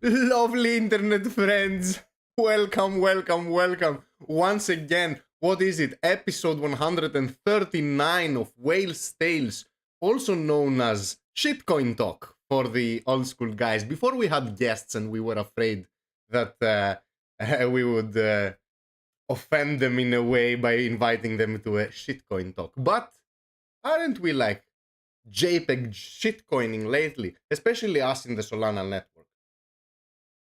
Lovely internet friends, welcome. Once again, what is it? Episode 139 of Whale's Tales, also known as Shitcoin Talk for the old school guys. Before we had guests and we were afraid that we would offend them in a way by inviting them to a shitcoin talk. But aren't we like JPEG shitcoining lately, especially us in the Solana network?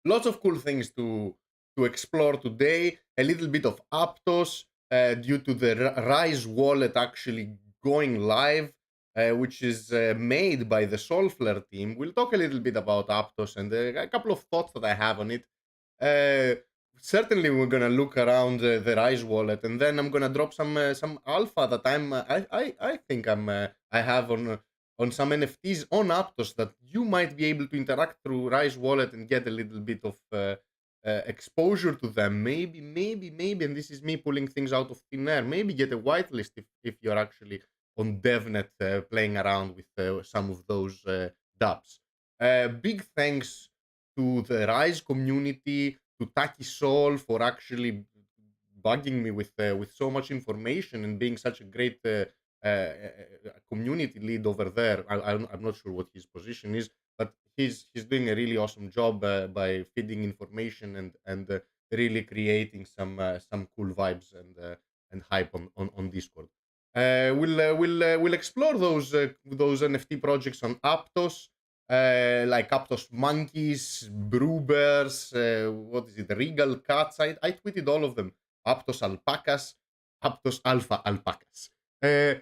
Lots of cool things to explore today. A little bit of Aptos due to the Rise wallet actually going live, which is made by the Solflare team. We'll talk a little bit about Aptos and a couple of thoughts that I have on it. Uh, Certainly, we're gonna look around the Rise wallet, and then I'm gonna drop some alpha that I think I have on some NFTs on Aptos that you might be able to interact through Rise Wallet and get a little bit of exposure to them. Maybe, and this is me pulling things out of thin air. Maybe get a whitelist if you're actually on DevNet playing around with some of those dApps. Big thanks to the Rise community, to Taki Soul for actually bugging me with so much information and being such a great community lead over there. I'm not sure what his position is, but he's doing a really awesome job by feeding information and really creating some cool vibes and hype on Discord. We'll explore those NFT projects on Aptos, like Aptos monkeys, Brewbears, what is it, Regal cats. I tweeted all of them. Aptos alpacas, Aptos alpha alpacas. Uh,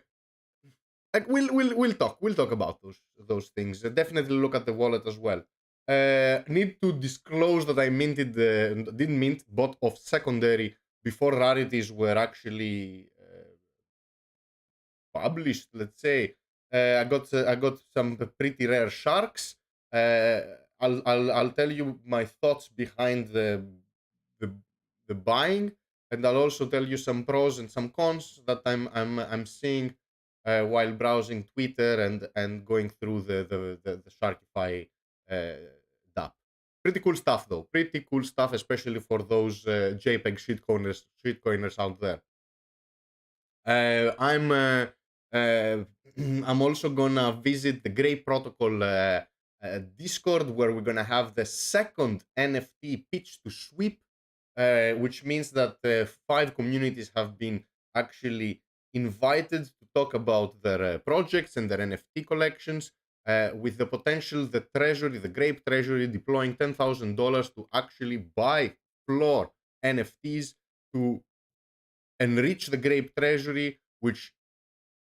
like we'll talk about those things. Definitely look at the wallet as well. Need to disclose that I didn't mint, bought off secondary before rarities were actually published. Let's say I got some pretty rare sharks. Uh, I'll tell you my thoughts behind the the buying, and I'll also tell you some pros and some cons that I'm seeing while browsing Twitter and going through the Sharkyfi dApp. Pretty cool stuff though. Pretty cool stuff, especially for those JPEG shitcoiners out there. I'm I'm also gonna visit the Grey Protocol Discord, where we're gonna have the second NFT pitch to sweep, which means that five communities have been actually invited to talk about their projects and their NFT collections. With the potential, the treasury, the Grape Treasury, deploying $10,000 to actually buy floor NFTs to enrich the Grape Treasury, which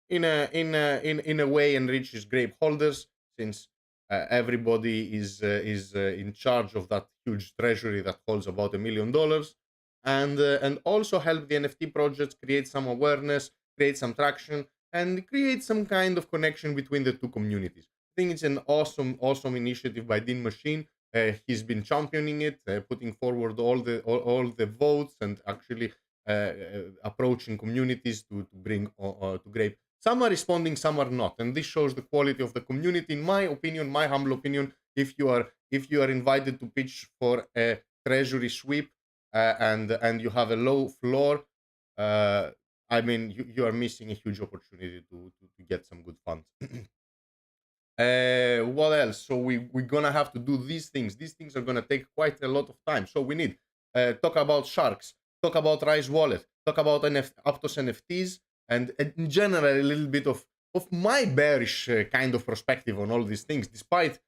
in a way enriches grape holders, since everybody is in charge of that huge treasury that holds about $1 million, and also help the NFT projects create some awareness, create some traction, and create some kind of connection between the two communities. I think it's an awesome initiative by Dean Machine. He's been championing it, putting forward all the votes, and actually approaching communities to bring to Grape. Some are responding, some are not, and this shows the quality of the community. In my opinion, my humble opinion, if you are invited to pitch for a treasury sweep and you have a low floor, uh, I mean you are missing a huge opportunity to get some good funds. What else? So we're gonna have to do these things. These things are gonna take quite a lot of time. So we need talk about Sharks, talk about Rise Wallet, talk about Aptos NFTs, and in general a little bit of my bearish kind of perspective on all these things. Despite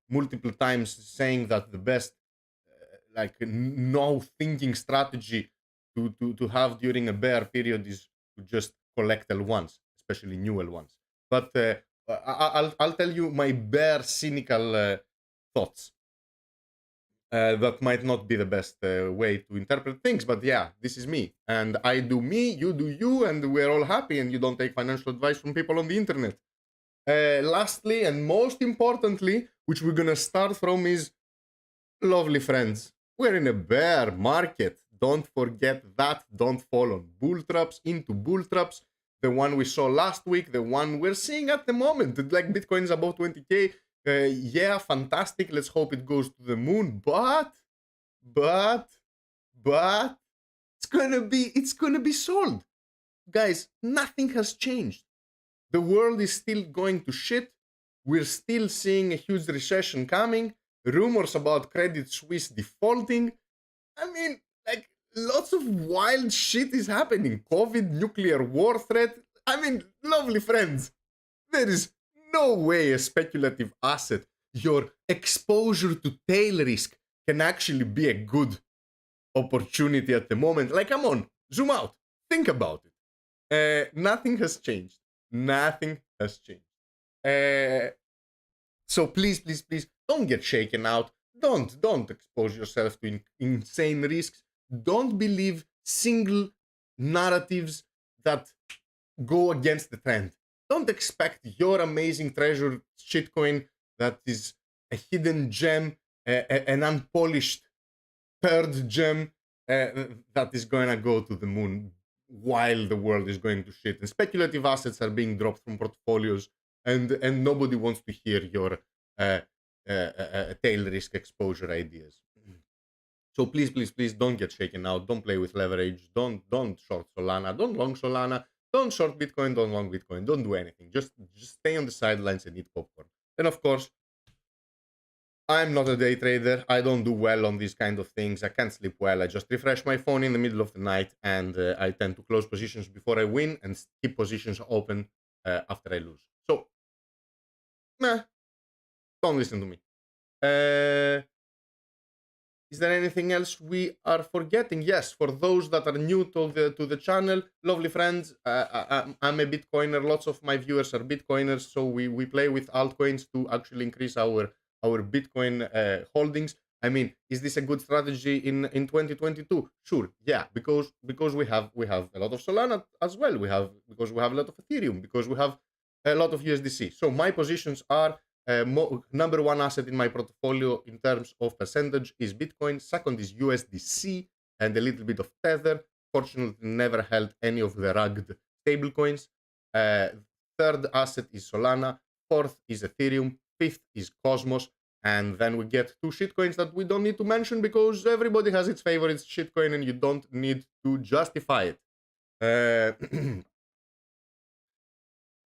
multiple times saying that the best no thinking strategy to have during a bear period is to just collect L1s, especially new L1s. But I'll tell you my bare cynical thoughts. That might not be the best way to interpret things, but yeah, this is me, and I do me, you do you, and we're all happy. And you don't take financial advice from people on the internet. Lastly, and most importantly, which we're gonna start from, is lovely friends. We're in a bear market. Don't forget that. Don't fall on bull traps, into bull traps. The one we saw last week, the one we're seeing at the moment. Like Bitcoin is above 20K. Yeah, fantastic. Let's hope it goes to the moon. But, but it's gonna be sold, guys. Nothing has changed. The world is still going to shit. We're still seeing a huge recession coming. Rumors about Credit Suisse defaulting. I mean, like, lots of wild shit is happening. COVID, nuclear war threat. I mean, lovely friends, there is no way a speculative asset, your exposure to tail risk, can actually be a good opportunity at the moment. Like, come on, zoom out, think about it. Nothing has changed. Nothing has changed. So please, don't get shaken out. Don't expose yourself to insane risks. Don't believe single narratives that go against the trend. Don't expect your amazing treasure shitcoin that is a hidden gem, an unpolished third gem that is going to go to the moon while the world is going to shit. And speculative assets are being dropped from portfolios, and nobody wants to hear your tail risk exposure ideas. So please, don't get shaken out. Don't play with leverage. Don't short Solana. Don't long Solana. Don't short Bitcoin. Don't long Bitcoin. Don't do anything. Just stay on the sidelines and eat popcorn. And of course, I'm not a day trader. I don't do well on these kind of things. I can't sleep well. I just refresh my phone in the middle of the night, and I tend to close positions before I win and keep positions open after I lose. So, nah, don't listen to me. Is there anything else we are forgetting? Yes, for those that are new to the channel, lovely friends, I'm a Bitcoiner. Lots of my viewers are Bitcoiners, so we play with altcoins to actually increase our Bitcoin holdings. I mean, is this a good strategy in 2022? Sure, yeah, because we have a lot of Solana as well. Because we have a lot of Ethereum, because we have a lot of USDC. So my positions are number one asset in my portfolio in terms of percentage is Bitcoin. Second is USDC and a little bit of Tether. Fortunately, never held any of the rugged stablecoins. Third asset is Solana. Fourth is Ethereum. Fifth is Cosmos. And then we get two shitcoins that we don't need to mention because everybody has its favorite shitcoin and you don't need to justify it.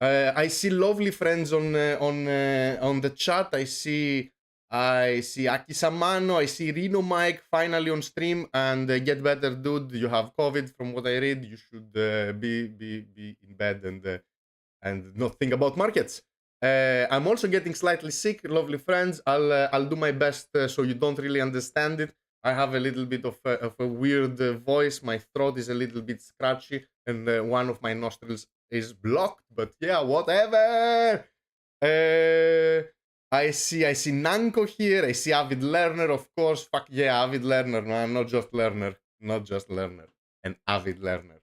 I see lovely friends on the chat. I see Aki Samano. I see Reno Mike finally on stream. And get better, dude. You have COVID, from what I read. You should be in bed and not think about markets. I'm also getting slightly sick, lovely friends. I'll do my best so you don't really understand it. I have a little bit of a weird voice. My throat is a little bit scratchy, and one of my nostrils is blocked. But yeah, whatever. I see Nanko here. I see Avid Learner, of course. Fuck yeah, Avid Learner, man. Not just learner, an avid learner.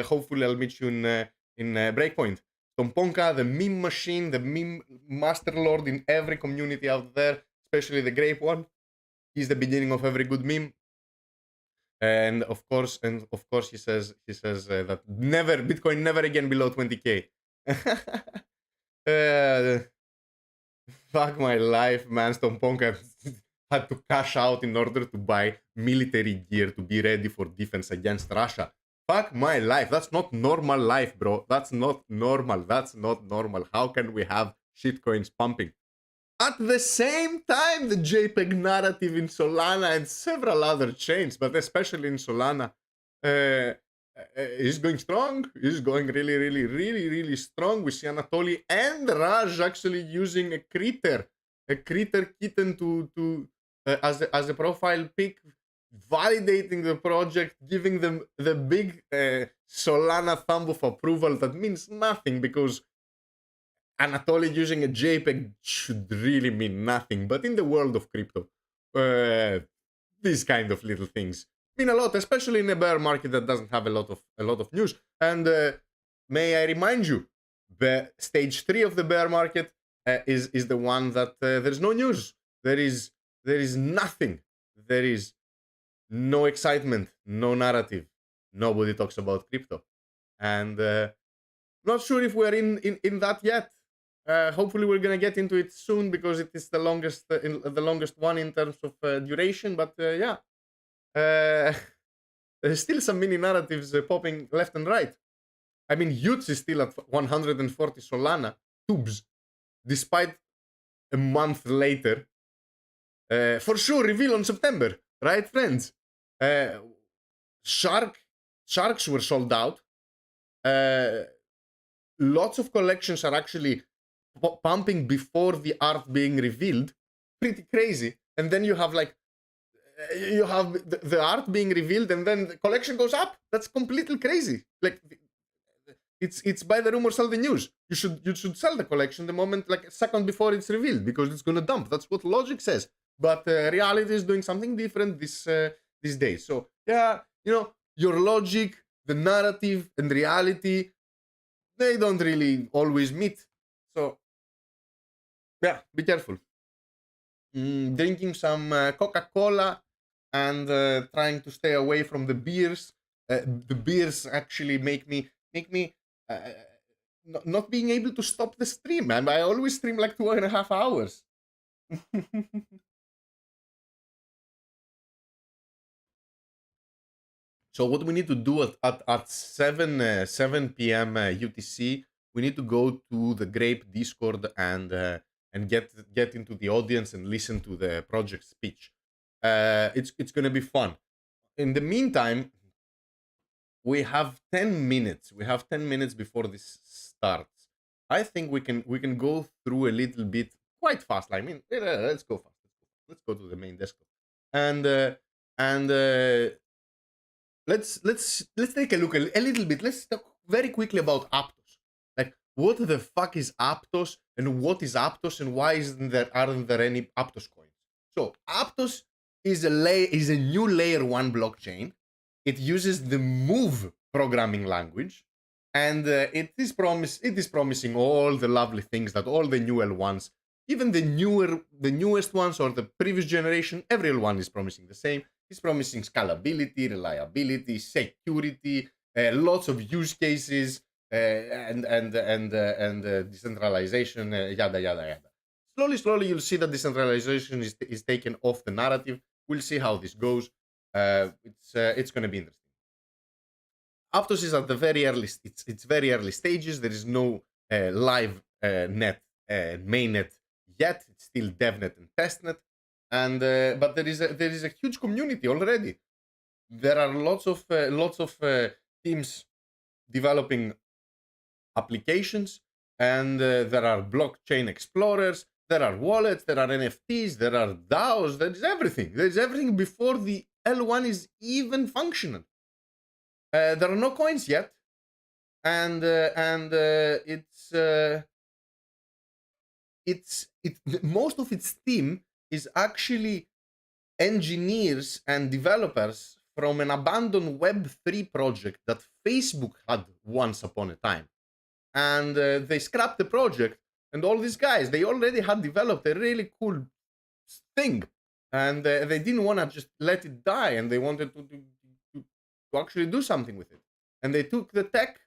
Hopefully, I'll meet you in Breakpoint. Tomponka, the meme machine, the meme master lord in every community out there, especially the grape one. He's the beginning of every good meme. And of course, he says that Bitcoin never again below 20k. Fuck my life, man. Tomponka had to cash out in order to buy military gear to be ready for defense against Russia. Fuck my life. That's not normal life, bro. That's not normal. How can we have shitcoins pumping? At the same time, the JPEG narrative in Solana and several other chains, but especially in Solana, is going strong. Is going really strong. We see Anatoly and Raj actually using a critter kitten to as a profile pic, validating the project, giving them the big Solana thumb of approval that means nothing because Anatoly using a JPEG should really mean nothing. But in the world of crypto, these kind of little things mean a lot, especially in a bear market that doesn't have a lot of news. And may I remind you, the stage 3 of the bear market is the one that there's no news. There is nothing. There is no excitement, no narrative. Nobody talks about crypto. And not sure if we're in that yet. Hopefully, we're gonna get into it soon because it is the longest one in terms of duration. But yeah, there's still some mini narratives popping left and right. I mean, Utes is still at 140 Solana tubes, despite a month later. For sure, reveal on September, right, friends? Sharks were sold out. Lots of collections are actually pumping before the art being revealed. Pretty crazy. And then you have you have the art being revealed, and then the collection goes up. That's completely crazy. Like it's by the rumor, sell the news. You should sell the collection the moment, like a second before it's revealed, because it's gonna dump. That's what logic says. But reality is doing something different these days. So yeah, your logic, the narrative, and reality, they don't really always meet. So yeah, be careful. Drinking some Coca-Cola and trying to stay away from the beers. The beers actually make me not being able to stop the stream, man. I always stream like 2.5 hours. So what we need to do at 7 p.m. UTC, we need to go to the Grape Discord and get into the audience and listen to the project speech. It's gonna be fun. In the meantime, we have 10 minutes. We have 10 minutes before this starts. I think we can go through a little bit quite fast. I mean, let's go fast. Let's go to the main desktop and let's take a look a little bit. Let's talk very quickly about Aptos. Like, what the fuck is Aptos, and what is Aptos, and why aren't there any Aptos coins? So Aptos is a new layer 1 blockchain. It uses the Move programming language, and it is promising all the lovely things that all the new L1s, even the newest ones or the previous generation, every L1 is promising the same. It's promising scalability, reliability, security, lots of use cases, and decentralization, yada yada yada. Slowly, you'll see that decentralization is taken off the narrative. We'll see how this goes. It's going to be interesting. Aptos is at the very early stages. There is no live net mainnet yet. It's still devnet and testnet. And but there is a huge community already. There are lots of teams developing applications, and there are blockchain explorers. There are wallets. There are NFTs. There are DAOs. There is everything. There is everything before the L1 is even functional. There are no coins yet, and most of its team is actually engineers and developers from an abandoned Web3 project that Facebook had once upon a time. And they scrapped the project, and all these guys, they already had developed a really cool thing. And they didn't want to just let it die, and they wanted to actually do something with it. And they took the tech,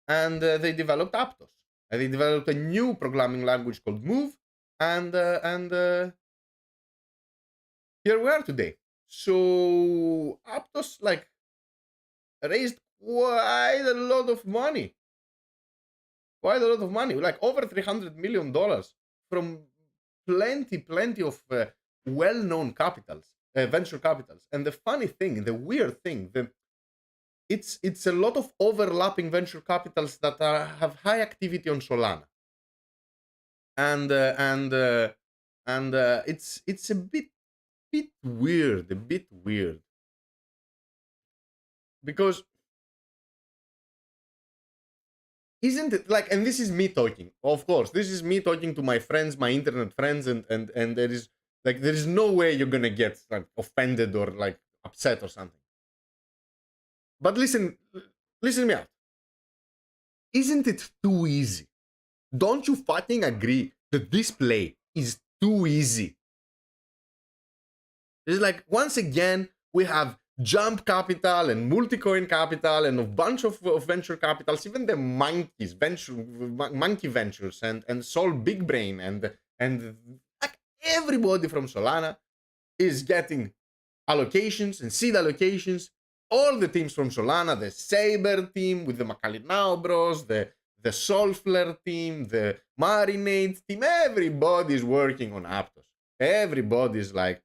and they developed Aptos. And they developed a new programming language called Move, and here we are today. So Aptos raised quite a lot of money. Like over $300 million from plenty of well-known capitals, venture capitals. And the funny thing, the weird thing, it's a lot of overlapping venture capitals that have high activity on Solana. And it's a bit weird, because isn't it like, and this is me talking, of course, this is me talking to my friends, my internet friends, and there is no way you're gonna get like offended or like upset or something. But listen me out. Isn't it too easy? Don't you fucking agree that this play is too easy? It's like, once again, we have Jump Capital and Multicoin Capital and a bunch of venture capitals, even the Monkey Ventures and Sol Big Brain and like everybody from Solana is getting allocations and seed allocations. All the teams from Solana, the Saber team with the Macalinao Bros, the Solfler team, the Marinade team, everybody's working on Aptos. Everybody's like,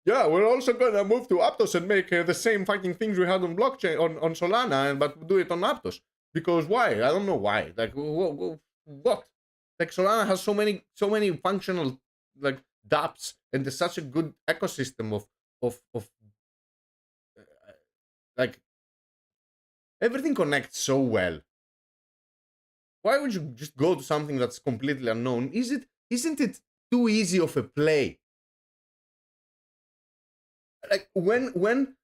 yeah, we're also gonna move to Aptos and make the same fucking things we had on blockchain on Solana, but do it on Aptos. Because why? I don't know why. Like what? Like Solana has so many functional like dApps, and there's such a good ecosystem of like everything connects so well. Why would you just go to something that's completely unknown? Isn't it too easy of a play? Like when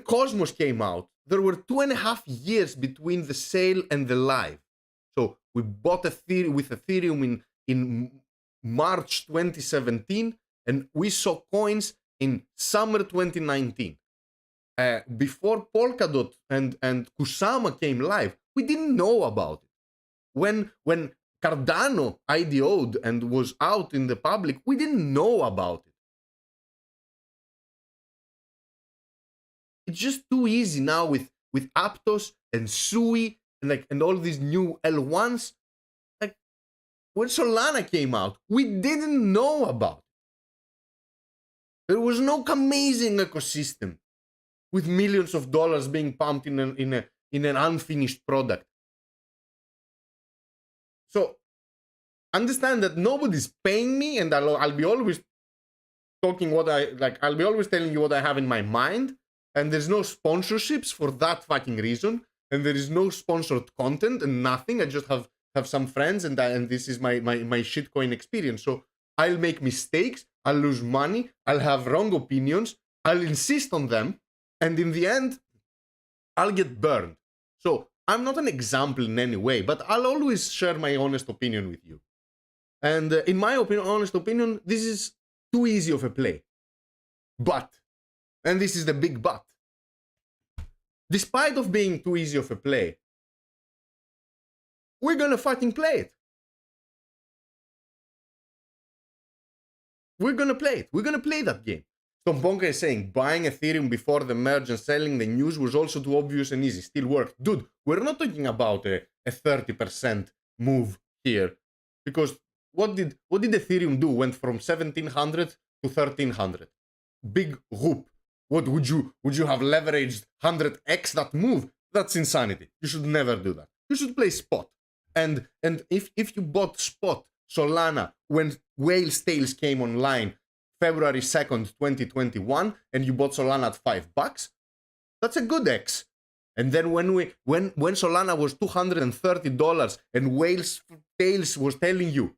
Cosmos came out, there were 2.5 years between the sale and the live. So we bought Ethereum in March 2017, and we saw coins in summer 2019. Before Polkadot and Kusama came live, we didn't know about it. When Cardano IDO'd and was out in the public, we didn't know about it. It's just too easy now with Aptos and Sui and all these new L1s. Like when Solana came out, we didn't know about it. There was no amazing ecosystem with millions of dollars being pumped in an unfinished product. So understand that nobody's paying me, and I'll be always talking what I like. I'll be always telling you what I have in my mind. And there's no sponsorships for that fucking reason, and there is no sponsored content and nothing. I just have some friends, and this is my shitcoin experience. So I'll make mistakes, I'll lose money, I'll have wrong opinions, I'll insist on them, and in the end, I'll get burned. So I'm not an example in any way, but I'll always share my honest opinion with you. And in my honest opinion, this is too easy of a play. But, and this is the big but, despite of being too easy of a play, we're gonna fucking play it. We're gonna play it. We're gonna play that game. Stomponka is saying, buying Ethereum before the merge and selling the news was also too obvious and easy. Still worked. Dude, we're not talking about a 30% move here. Because what did Ethereum do? Went from 1700 to 1300. Big whoop. What would you have leveraged 100x that move? That's insanity. You should never do that. You should play spot. And if you bought spot Solana when Whale's Tales came online February 2nd, 2021, and you bought Solana at $5, that's a good X. And then when Solana was $230 and Whale's Tales was telling you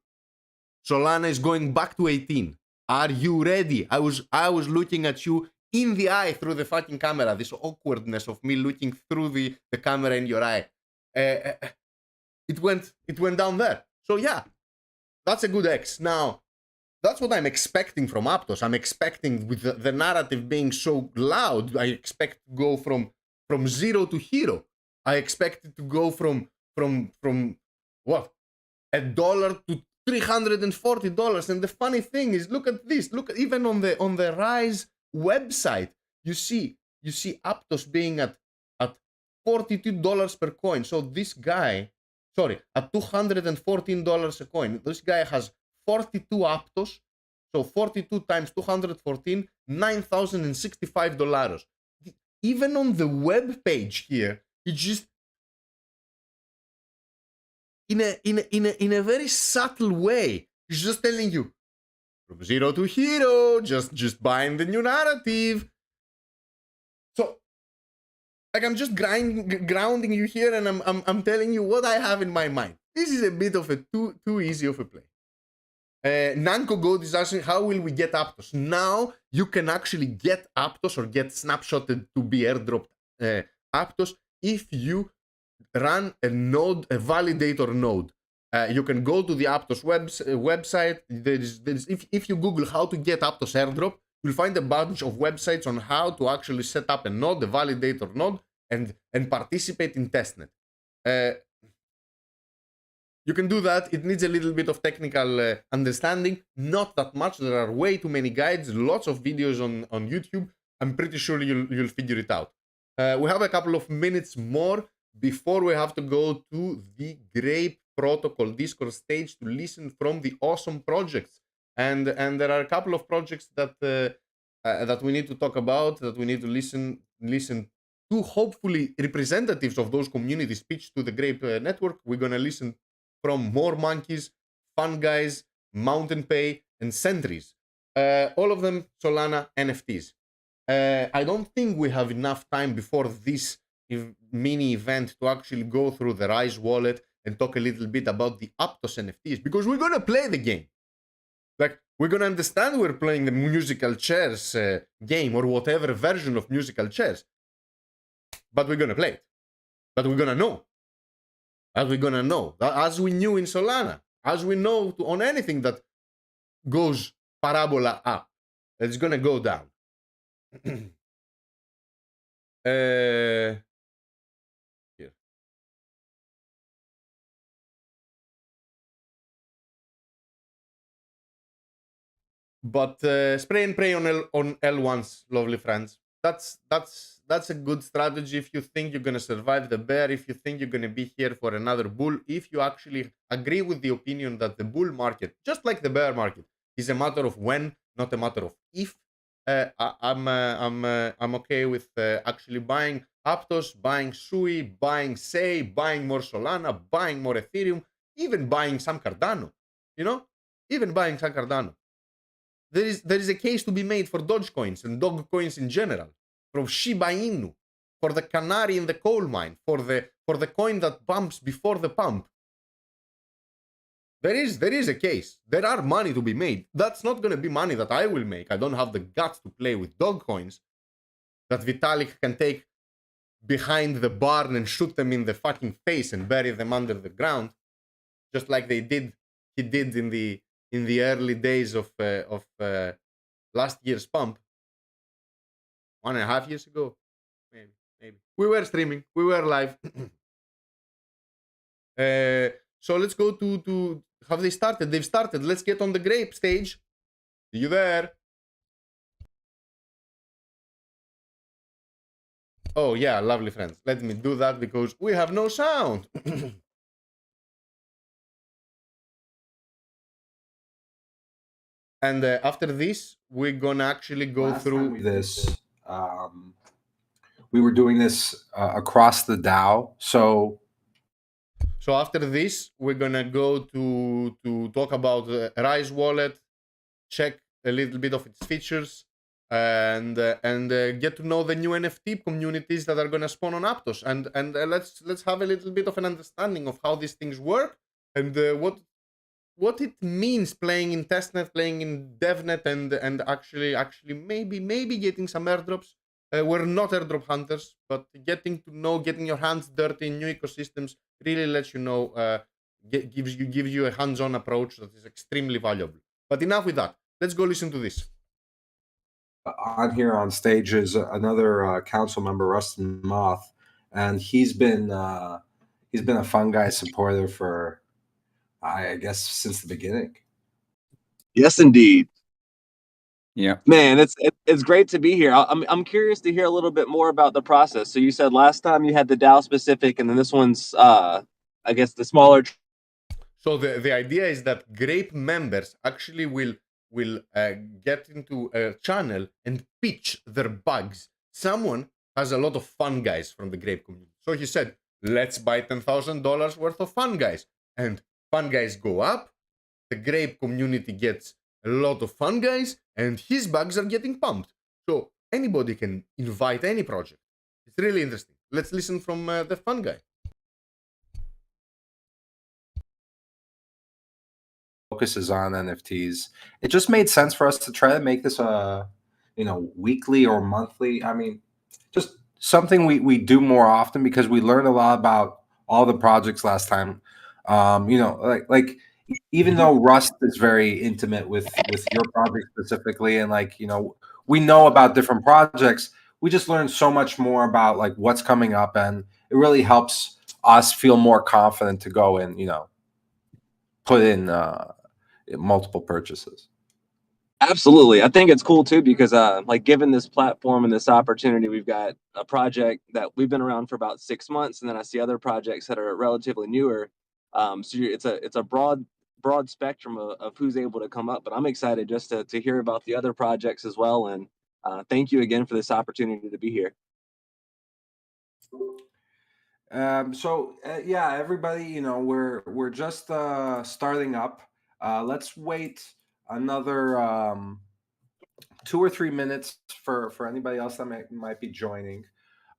Solana is going back to 18, are you ready? I was looking at you in the eye through the fucking camera. This awkwardness of me looking through the camera in your eye. It went down there. So yeah, that's a good X. Now, that's what I'm expecting from Aptos. I'm expecting, with the narrative being so loud, I expect to go from zero to hero. I expect it to go from what? $1 to $340. And the funny thing is, look at this. Look, even on the Rise website, you see Aptos being at $42 per coin. So this guy, at $214 a coin, this guy has 42 Aptos. So 42 times 214, $9,065. Even on the web page here, it's just in a very subtle way. It's just telling you from zero to hero, just buying the new narrative. So, like, I'm just grounding you here, and I'm telling you what I have in my mind. This is a bit of a too easy of a play. Nanko God is asking, how will we get Aptos? Now you can actually get Aptos or get snapshotted to be airdropped Aptos if you run a node, a validator node. You can go to the Aptos website. If you Google how to get Aptos airdrop, you'll find a bunch of websites on how to actually set up a node, a validator node, and participate in testnet. You can do that. It needs a little bit of technical understanding. Not that much. There are way too many guides, lots of videos on YouTube. I'm pretty sure you'll figure it out. We have a couple of minutes more before we have to go to the Grape Protocol Discord stage to listen from the awesome projects. And there are a couple of projects that that we need to talk about, that we need to listen to. Hopefully, representatives of those communities pitch to the Grape network. We're gonna listen from More Monkeys, FunGuyz, Mountain Pay, and Sentries. All of them Solana NFTs. I don't think we have enough time before this mini event to actually go through the Rise wallet and talk a little bit about the Aptos NFTs, because we're gonna play the game. Like, we're gonna understand we're playing the musical chairs game or whatever version of musical chairs, but we're gonna play it. But we're gonna know. As we're gonna know, as we knew in Solana, as we know on anything that goes parabola up, it's gonna go down. Here. But spray and pray on L1s, lovely friends. That's a good strategy if you think you're gonna survive the bear, if you think you're gonna be here for another bull, if you actually agree with the opinion that the bull market, just like the bear market, is a matter of when, not a matter of if. I'm okay with actually buying Aptos, buying Sui, buying Sei, buying more Solana, buying more Ethereum, even buying some Cardano. You know, even buying some Cardano. There is a case to be made for Dogecoins and dog coins in general, from Shiba Inu, for the canary in the coal mine, for the coin that pumps before the pump. There is a case. There are money to be made. That's not going to be money that I will make. I don't have the guts to play with dog coins that Vitalik can take behind the barn and shoot them in the fucking face and bury them under the ground, just like he did in the early days of last year's pump. 1.5 years ago, maybe. We were streaming. We were live. So let's go to have they started? They've started. Let's get on the Grape stage. See you there. Oh yeah, lovely friends. Let me do that because we have no sound. And after this, we're gonna actually go through this. We were doing this across the DAO. So after this, we're gonna go to talk about the Rise wallet, check a little bit of its features, and get to know the new NFT communities that are gonna spawn on Aptos, and let's have a little bit of an understanding of how these things work and what it means playing in testnet, playing in devnet, and actually maybe getting some airdrops. We're not airdrop hunters, but getting your hands dirty in new ecosystems really lets you know, gives you a hands-on approach that is extremely valuable. But enough with that. Let's go listen to this. On here on stage is another council member, Rustin Moth, and he's been a FunGuyz supporter for, I guess, since the beginning. Yes, indeed. Yeah, man, it's great to be here. I'm curious to hear a little bit more about the process. So you said last time you had the DAO specific, and then this one's I guess the smaller. So the idea is that Grape members actually will get into a channel and pitch their bugs. Someone has a lot of FunGuyz from the Grape community, so he said, let's buy $10,000 worth of FunGuyz, and FunGuyz go up. The Grape community gets a lot of FunGuyz, and his bugs are getting pumped. So anybody can invite any project. It's really interesting. Let's listen from the FunGuy. Focuses on NFTs. It just made sense for us to try to make this weekly or monthly. I mean, just something we do more often, because we learned a lot about all the projects last time. even though Rust is very intimate with your project specifically, and like, you know, we know about different projects, we just learn so much more about like what's coming up, and it really helps us feel more confident to go and, you know, put in multiple purchases. Absolutely. I think it's cool too because like given this platform and this opportunity, we've got a project that we've been around for about 6 months, and then I see other projects that are relatively newer. So it's a broad spectrum of who's able to come up. But I'm excited just to hear about the other projects as well. And thank you again for this opportunity to be here. Yeah, everybody, you know, we're just starting up. Let's wait another 2 or 3 minutes for anybody else that might be joining.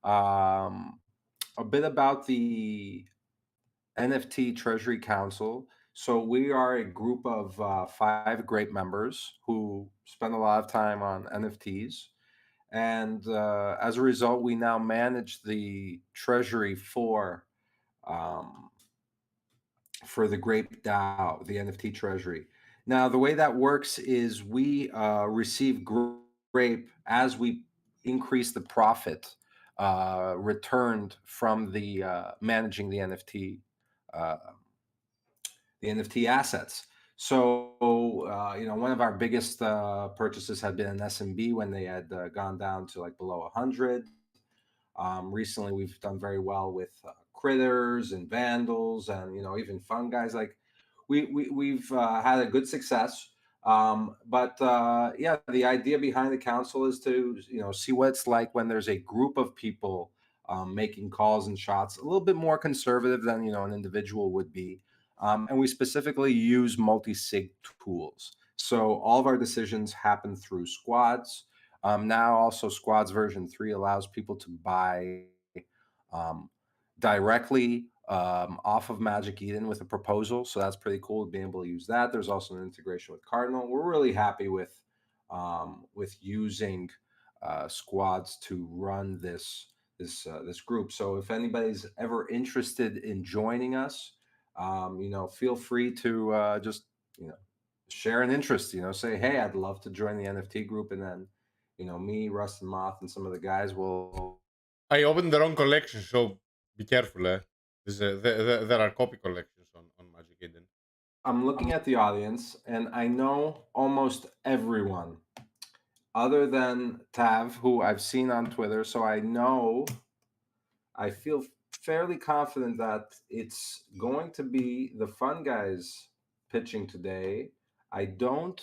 A bit about the NFT Treasury Council. So we are a group of 5 great members who spend a lot of time on NFTs. And as a result, we now manage the treasury for the Grape DAO, the NFT treasury. Now, the way that works is we receive Grape as we increase the profit returned from the managing the NFT assets. So, you know, one of our biggest purchases had been an SMB when they had gone down to like below 100. Recently, we've done very well with critters and vandals, and, you know, even FunGuyz. Like we've had a good success. Yeah, the idea behind the council is to, you know, see what it's like when there's a group of people making calls and shots, a little bit more conservative than, you know, an individual would be. And we specifically use multi-sig tools. So all of our decisions happen through squads. Now also Squads version 3 allows people to buy directly off of Magic Eden with a proposal. So that's pretty cool to be able to use that. There's also an integration with Cardinal. We're really happy with using Squads to run this group. So if anybody's ever interested in joining us, you know, feel free to just, you know, share an interest, you know, say, hey, I'd love to join the NFT group. And then, you know, me, Rust and Moth, and some of the guys will. I opened the wrong collection, so be careful. There are copy collections on Magic Eden. I'm looking at the audience, and I know almost everyone other than Tav, who I've seen on Twitter. So I feel fairly confident that it's going to be the FunGuyz pitching today. I don't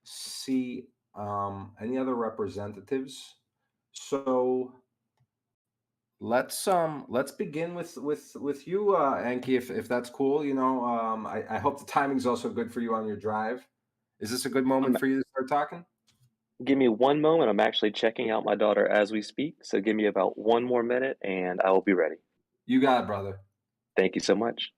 see any other representatives. So let's begin with you, Anki, if that's cool. You know, I hope the timing's also good for you on your drive. Is this a good moment for you to start talking? Give me one moment. I'm actually checking out my daughter as we speak. So give me about one more minute and I will be ready. You got it, brother. Thank you so much.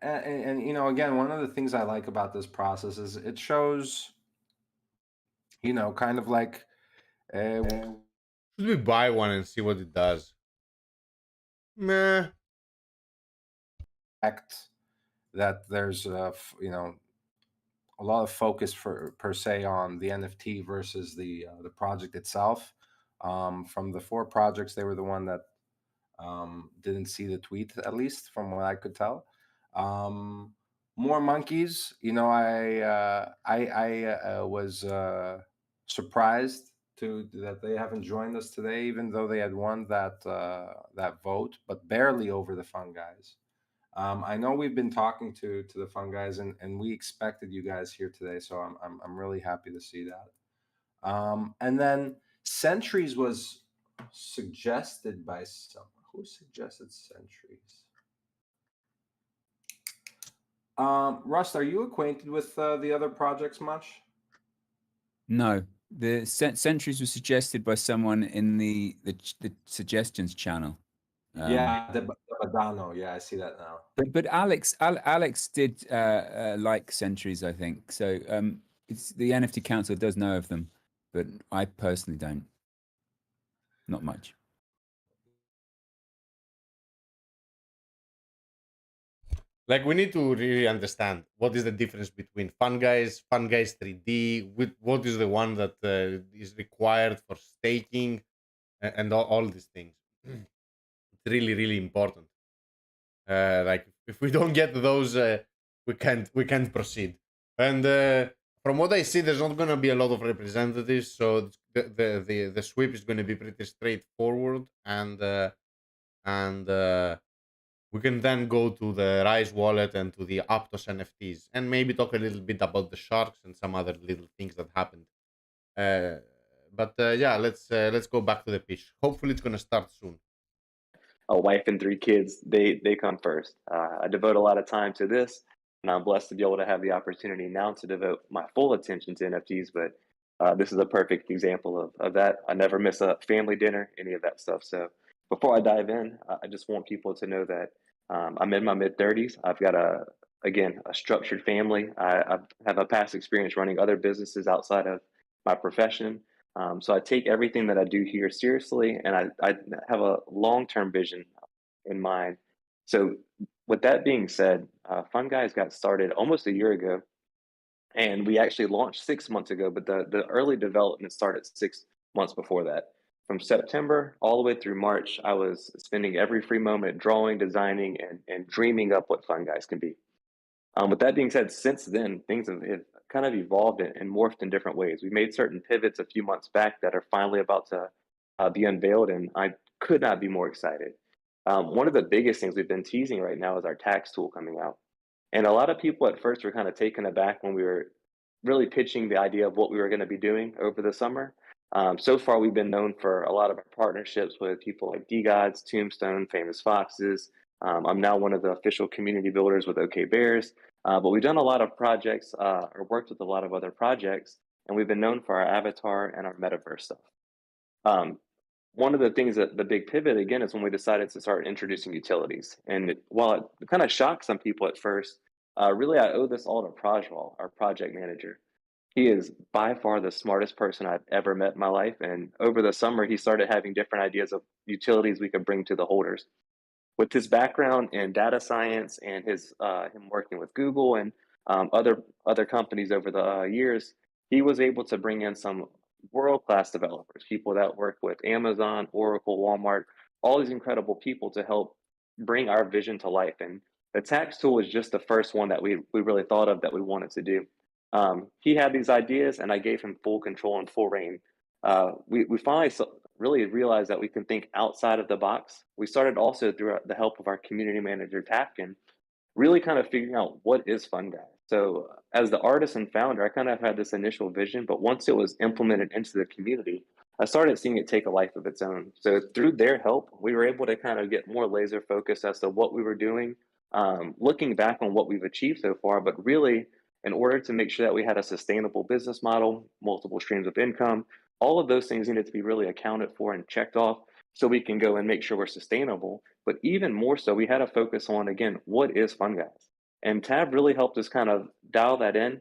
And you know, again, one of the things I like about this process is it shows, you know, kind of like Should we buy one and see what it does? Meh. that there's you know, a lot of focus per se on the NFT versus the project itself. From the 4 projects, they were the one that didn't see the tweet, at least from what I could tell. More monkeys. You know, I was surprised that they haven't joined us today, even though they had won that vote, but barely over the FunGuyz. I know we've been talking to the FunGuyz, and we expected you guys here today, so I'm really happy to see that. And then Centuries was suggested by someone. Who suggested Centuries? Rust, are you acquainted with the other projects much? No, the Centuries was suggested by someone in the suggestions channel. Yeah, the Badano. Yeah, I see that now. But Alex did like Centuries, I think. So it's the NFT Council does know of them, but I personally don't. Not much. Like, we need to really understand what is the difference between FunGuyz 3D, with what is the one that is required for staking, and all these things. It's really, really important. Like, if we don't get those, we can't proceed. And from what I see, there's not gonna be a lot of representatives, so the sweep is gonna be pretty straightforward, and we can then go to the Rise wallet and to the Aptos NFTs, and maybe talk a little bit about the Sharks and some other little things that happened. Uh, but yeah, let's go back to the pitch. Hopefully, it's gonna start soon. A wife and 3 kids, they come first. I devote a lot of time to this, and I'm blessed to be able to have the opportunity now to devote my full attention to NFTs. But this is a perfect example of that. I never miss a family dinner, any of that stuff. So before I dive in, I just want people to know that I'm in my mid-30s. I've got a structured family. I have a past experience running other businesses outside of my profession. So I take everything that I do here seriously, and I have a long-term vision in mind. So with that being said, FunGuyz got started almost a year ago, and we actually launched 6 months ago, but the early development started 6 months before that. From September all the way through March, I was spending every free moment drawing, designing, and dreaming up what FunGuyz can be. With that being said, since then, things have kind of evolved and morphed in different ways. We made certain pivots a few months back that are finally about to be unveiled, and I could not be more excited. One of the biggest things we've been teasing right now is our tax tool coming out. And a lot of people at first were kind of taken aback when we were really pitching the idea of what we were going to be doing over the summer. So far, we've been known for a lot of our partnerships with people like DGods, Tombstone, Famous Foxes. I'm now one of the official community builders with OK Bears. But we've done a lot of projects or worked with a lot of other projects, and we've been known for our avatar and our metaverse stuff. One of the things that the big pivot again is when we decided to start introducing utilities. And while it kind of shocked some people at first, really I owe this all to Prajwal, our project manager. He is by far the smartest person I've ever met in my life. And over the summer, he started having different ideas of utilities we could bring to the holders. With his background in data science and his him working with Google and other companies over the years, he was able to bring in some world-class developers, people that work with Amazon, Oracle, Walmart, all these incredible people to help bring our vision to life. And the tax tool was just the first one that we really thought of that we wanted to do. He had these ideas, and I gave him full control and full reign. We finally really realized that we can think outside of the box. We started also through the help of our community manager, Tafkin, really kind of figuring out what is FunGuyz. So as the artist and founder, I kind of had this initial vision, but once it was implemented into the community, I started seeing it take a life of its own. So through their help, we were able to kind of get more laser focused as to what we were doing, looking back on what we've achieved so far, but really in order to make sure that we had a sustainable business model, multiple streams of income, all of those things needed to be really accounted for and checked off so we can go and make sure we're sustainable. But even more so, we had to focus on, again, what is FunGuyz? And Tab really helped us kind of dial that in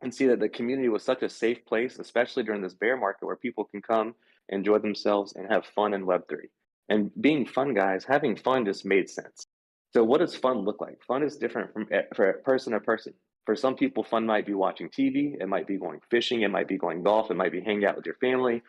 and see that the community was such a safe place, especially during this bear market where people can come, enjoy themselves, and have fun in Web3. And being FunGuyz, having fun just made sense. So what does fun look like? Fun is different from for person to person. For some people, fun might be watching TV, it might be going fishing, it might be going golf, it might be hanging out with your family,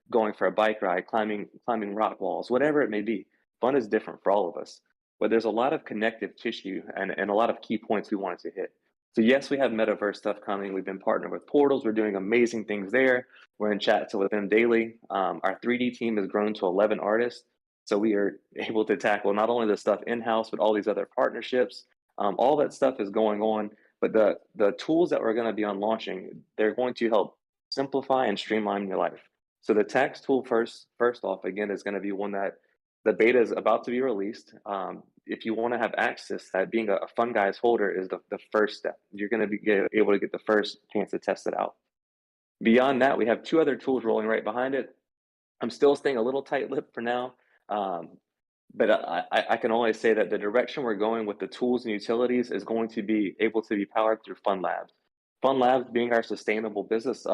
going for a bike ride, climbing rock walls, whatever it may be. Fun is different for all of us. But there's a lot of connective tissue and a lot of key points we wanted to hit. So yes, we have metaverse stuff coming. We've been partnered with Portals. We're doing amazing things there. We're in chats with them daily. Our 3D team has grown to 11 artists. So we are able to tackle not only the stuff in-house, but all these other partnerships. All that stuff is going on. But the tools that we're going to be on launching, they're going to help simplify and streamline your life. So the tax tool first off, again, is going to be one that the beta is about to be released. If you want to have access, that being a FunGuyz holder is the first step. You're going to be able to get the first chance to test it out. Beyond that, we have 2 other tools rolling right behind it. I'm still staying a little tight-lipped for now, but I can only say that the direction we're going with the tools and utilities is going to be able to be powered through FunLabs. FunLabs being our sustainable business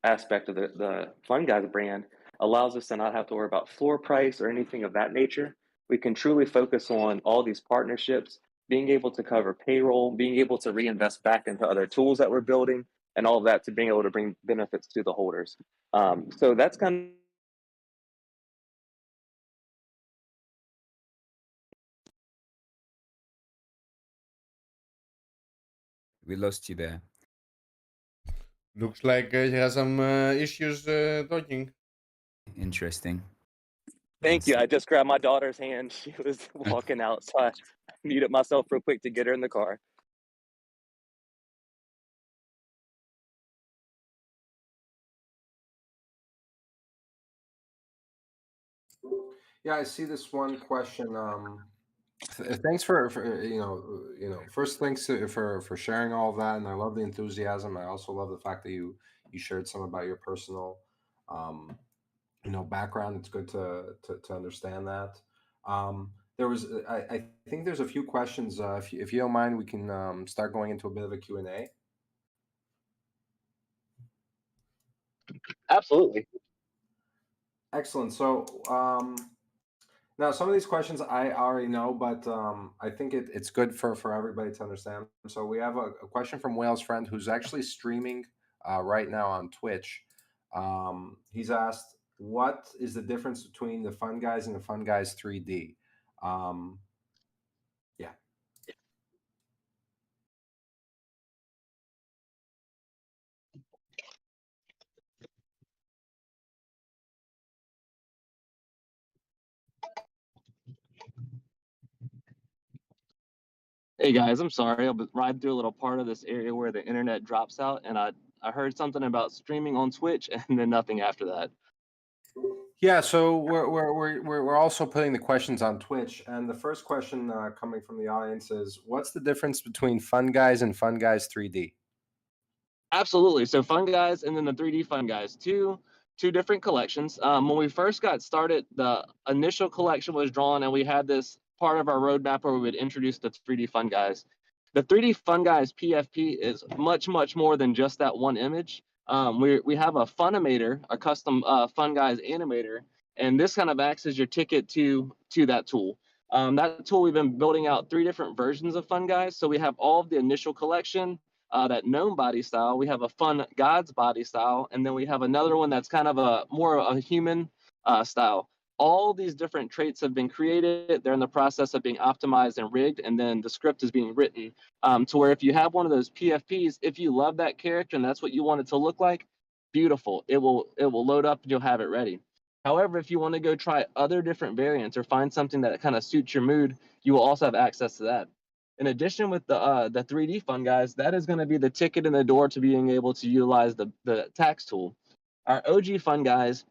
aspect of the FunGuyz brand allows us to not have to worry about floor price or anything of that nature. we can truly focus on all these partnerships, being able to cover payroll, being able to reinvest back into other tools that we're building, and all of that to being able to bring benefits to the holders. So that's kind of We lost you there. Looks like he has some issues talking. Interesting. Thank you. I just grabbed my daughter's hand. She was walking out, so I muted myself real quick to get her in the car. Yeah, I see this one question. Thanks for first thanks for sharing all of that, and I love the enthusiasm. I also love the fact that you shared some about your personal background. It's good to understand that. There was I think there's a few questions. If you don't mind, we can start going into a bit of a Q&A. Absolutely. Excellent. So now some of these questions I already know, but I think it's good for everybody to understand. So we have a question from Whale's friend who's actually streaming right now on Twitch. He's asked, what is the difference between the FunGuyz and the FunGuyz 3D? Yeah. Hey guys, I'm sorry. I'll be riding through a little part of this area where the internet drops out, and I heard something about streaming on Twitch, and then nothing after that. Yeah, so we're also putting the questions on Twitch, and the first question coming from the audience is, what's the difference between FunGuyz and FunGuyz 3D? Absolutely. So FunGuyz and then the 3D FunGuyz, two different collections. When we first got started, the initial collection was drawn, and we had this part of our roadmap where we would introduce the 3D FunGuyz. The 3D FunGuyz PFP is much more than just that one image. We have a Funimator, a custom FunGuyz animator, and this kind of acts as your ticket to that tool. That tool, we've been building out 3 different versions of FunGuyz. So we have all of the initial collection, that gnome body style. We have a FunGuyz body style, and then we have another one that's kind of a more a human style. All these different traits have been created. They're in the process of being optimized and rigged, and then the script is being written to where if you have one of those PFPs, if you love that character and that's what you want it to look like, beautiful. It will load up and you'll have it ready. However, if you want to go try other different variants or find something that kind of suits your mood, you will also have access to that. In addition, with the 3D FunGuyz, that is going to be the ticket in the door to being able to utilize the tax tool. Our OG FunGuyz,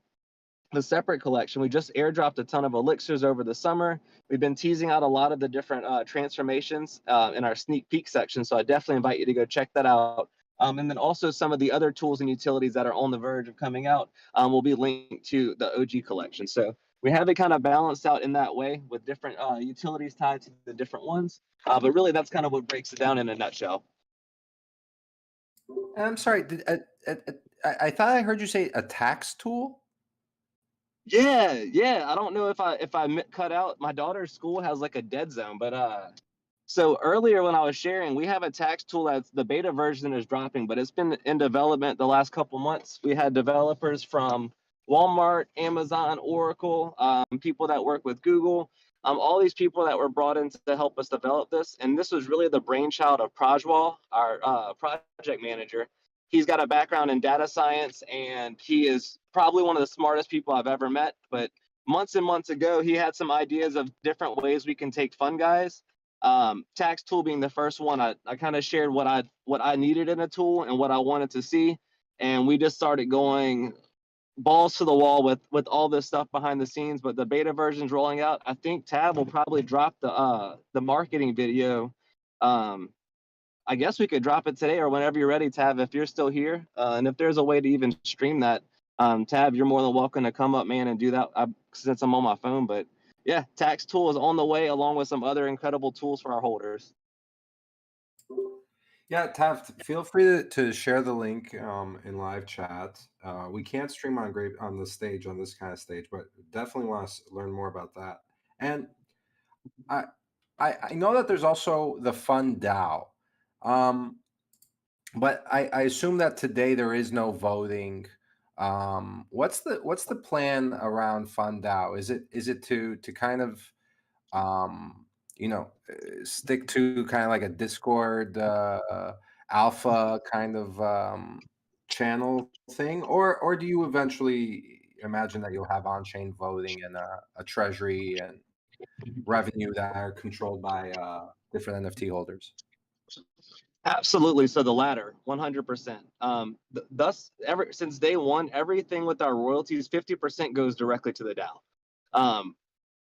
the separate collection, we just airdropped a ton of elixirs over the summer. We've been teasing out a lot of the different transformations in our sneak peek section, so I definitely invite you to go check that out. And then also some of the other tools and utilities that are on the verge of coming out will be linked to the OG collection. So we have it kind of balanced out in that way with different utilities tied to the different ones. But really, that's kind of what breaks it down in a nutshell. And I'm sorry, I thought I heard you say a tax tool? Yeah. I don't know if I cut out. My daughter's school has like a dead zone, but so earlier when I was sharing, we have a tax tool that's the beta version is dropping, but it's been in development the last couple months. We had developers from Walmart, Amazon, Oracle, people that work with Google, all these people that were brought in to help us develop this. And this was really the brainchild of Prajwal, our project manager. He's got a background in data science, and he is probably one of the smartest people I've ever met. But months and months ago, he had some ideas of different ways we can take FunGuyz. Tax tool being the first one, I kind of shared what I needed in a tool and what I wanted to see, and we just started going balls to the wall with all this stuff behind the scenes. But the beta version's rolling out. I think Tab will probably drop the marketing video. I guess we could drop it today or whenever you're ready, Tab, if you're still here, and if there's a way to even stream that, Tab, you're more than welcome to come up, man, and do that since I'm on my phone. But yeah, tax tool is on the way along with some other incredible tools for our holders. Yeah, Tav, feel free to share the link in live chat. We can't stream on this stage, on this kind of stage, but definitely want to learn more about that. And I know that there's also the FunDAO, but I assume that today there is no voting. What's the plan around FunDAO? Is it to kind of stick to kind of like a Discord alpha kind of channel thing, or do you eventually imagine that you'll have on-chain voting and a treasury and revenue that are controlled by different NFT holders? Absolutely. So the latter, 100%. Thus, ever since day one, everything with our royalties, 50% goes directly to the DAO.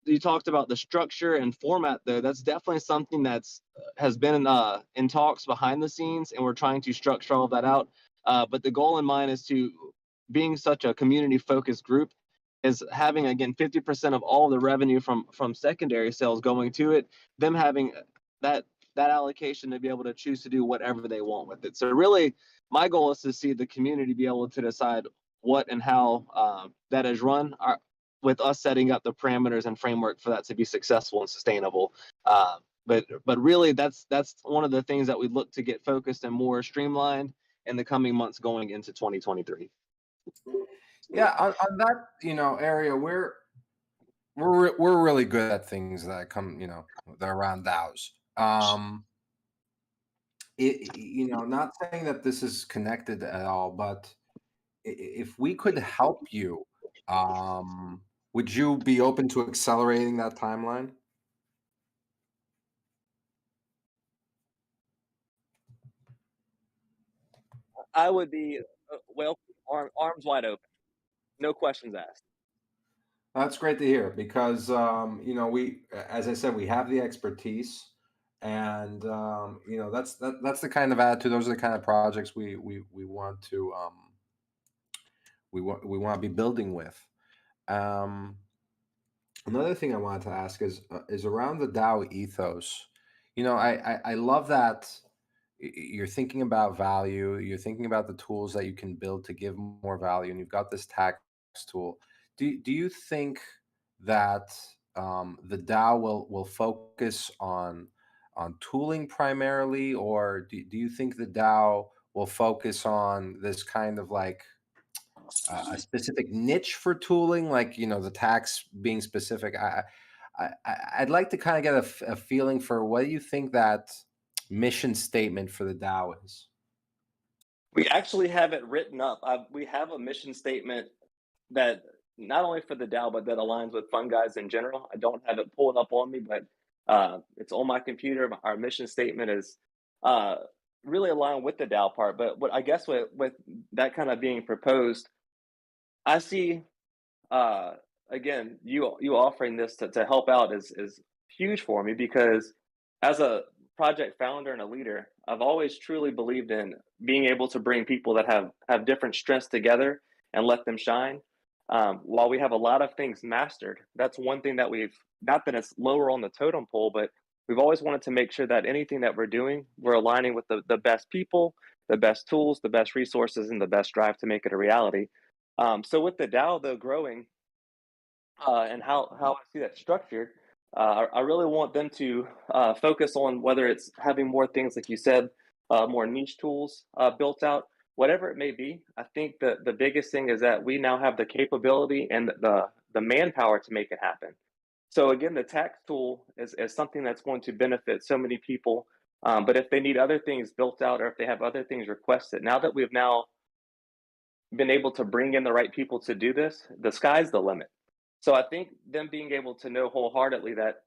You talked about the structure and format there. That's definitely something that's has been in talks behind the scenes, and we're trying to structure all of that out. But the goal in mind is to, being such a community-focused group, is having, again, 50% of all the revenue from secondary sales going to it, them having that allocation to be able to choose to do whatever they want with it. So really, my goal is to see the community be able to decide what and how that is run, with us setting up the parameters and framework for that to be successful and sustainable. But really, that's one of the things that we look to get focused and more streamlined in the coming months going into 2023. Yeah, on that area, we're really good at things that come that are around DAOs. Not saying that this is connected at all, but if we could help you, would you be open to accelerating that timeline? I would be arms wide open, no questions asked. That's great to hear because we, as I said, we have the expertise, and that's the kind of attitude. Those are the kind of projects we want to we want to be building with. Another thing I wanted to ask is around the DAO ethos. I love that you're thinking about value. You're thinking about the tools that you can build to give more value, and you've got this tax tool. Do you think that the DAO will focus on tooling primarily, or do you think the DAO will focus on this kind of like a specific niche for tooling, like the tax being specific? I'd like to kind of get a feeling for what do you think that mission statement for the DAO is. We actually have it written up. We have a mission statement that not only for the DAO, but that aligns with FunGuyz in general. I don't have it pulled up on me, but it's on my computer. Our mission statement is really aligned with the DAO part. But what I guess with that kind of being proposed, I see again, you offering this to help out is huge for me, because as a project founder and a leader, I've always truly believed in being able to bring people that have different strengths together and let them shine. While we have a lot of things mastered, that's one thing that not that it's lower on the totem pole, but we've always wanted to make sure that anything that we're doing, we're aligning with the best people, the best tools, the best resources, and the best drive to make it a reality. So with the DAO, though, growing, and how I see that structured, I really want them to focus on whether it's having more things, like you said, more niche tools built out, whatever it may be. I think that the biggest thing is that we now have the capability and the manpower to make it happen. So again, the tax tool is something that's going to benefit so many people. But if they need other things built out, or if they have other things requested, now that we've now been able to bring in the right people to do this, the sky's the limit. So I think them being able to know wholeheartedly that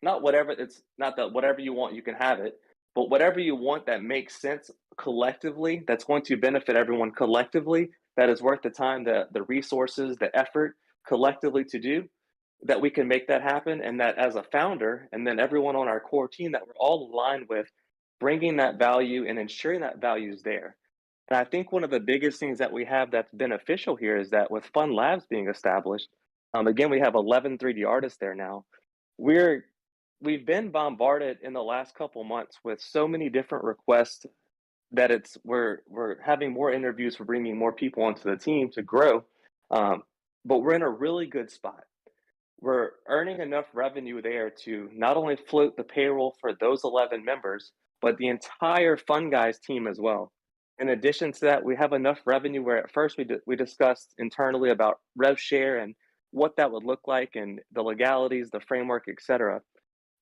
not that whatever you want, you can have it, but whatever you want that makes sense collectively, that's going to benefit everyone collectively, that is worth the time, the resources, the effort collectively to do, that we can make that happen. And that as a founder, and then everyone on our core team, that we're all aligned with bringing that value and ensuring that value is there. And I think one of the biggest things that we have that's beneficial here is that with Fun Labs being established, again, we have 11 3D artists there now. We've been bombarded in the last couple months with so many different requests that we're having more interviews, for bringing more people onto the team to grow. But we're in a really good spot. we're earning enough revenue there to not only float the payroll for those 11 members, but the entire FunGuyz team as well. In addition to that, we have enough revenue where at first we discussed internally about rev share and what that would look like and the legalities, the framework, etc.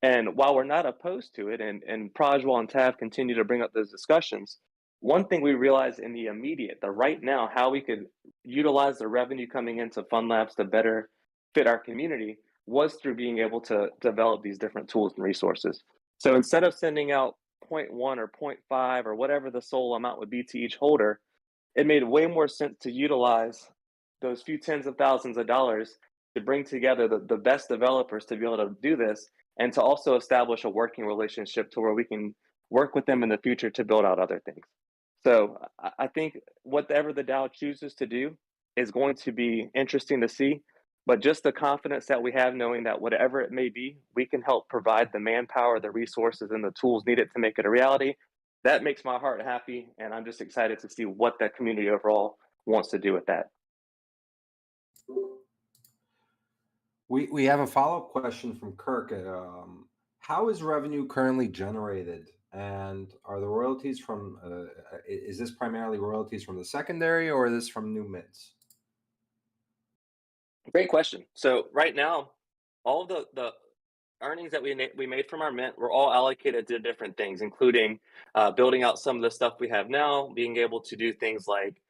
And while we're not opposed to it, and Prajwal and Tav continue to bring up those discussions, one thing we realized in the immediate, the right now, how we could utilize the revenue coming into Fun Labs to better fit our community was through being able to develop these different tools and resources. So instead of sending out 0.1 or 0.5 or whatever the sole amount would be to each holder, it made way more sense to utilize those few tens of thousands of dollars to bring together the best developers to be able to do this, and to also establish a working relationship to where we can work with them in the future to build out other things. So I think whatever the DAO chooses to do is going to be interesting to see, but just the confidence that we have knowing that whatever it may be, we can help provide the manpower, the resources, and the tools needed to make it a reality. That makes my heart happy, and I'm just excited to see what that community overall wants to do with that. We have a follow-up question from Kirk. How is revenue currently generated, and are the royalties from? Is this primarily royalties from the secondary, or is this from new mints? Great question. So right now, all of the earnings that we made from our mint were all allocated to different things, including building out some of the stuff we have now, being able to do things like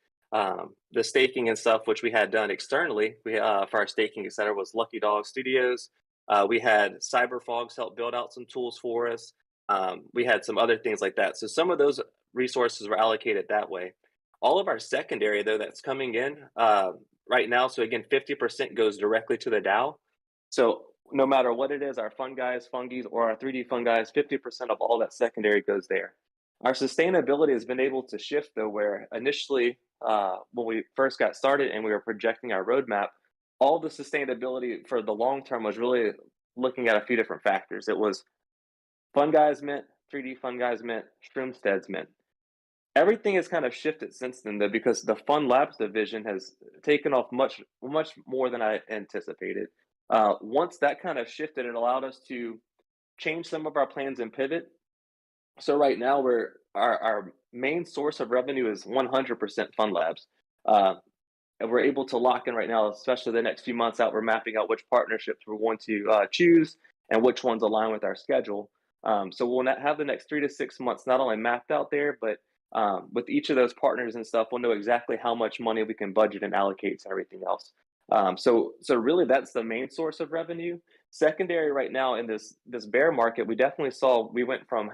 the staking and stuff, which we had done externally. We for our staking, etc., was Lucky Dog Studios. We had CyberFogs help build out some tools for us. We had some other things like that. So some of those resources were allocated that way. All of our secondary, though, that's coming in right now, so again, 50% goes directly to the DAO. So no matter what it is, our FunGuyz, or our 3D FunGuyz, 50% of all that secondary goes there. Our sustainability has been able to shift, though, where initially when we first got started and we were projecting our roadmap, all the sustainability for the long term was really looking at a few different factors. It was FunGuyz Mint, 3D FunGuyz Mint, Shroomstead's Mint. Everything has kind of shifted since then, though, because the Fun Labs division has taken off much more than I anticipated. Once that kind of shifted, it allowed us to change some of our plans and pivot. So right now, our main source of revenue is 100% Fun Labs. And we're able to lock in right now, especially the next few months out, we're mapping out which partnerships we're going to choose and which ones align with our schedule. So we'll have the next 3 to 6 months not only mapped out there, but with each of those partners and stuff, we'll know exactly how much money we can budget and allocate to everything else. So really, that's the main source of revenue. Secondary right now in this bear market, we definitely saw we went from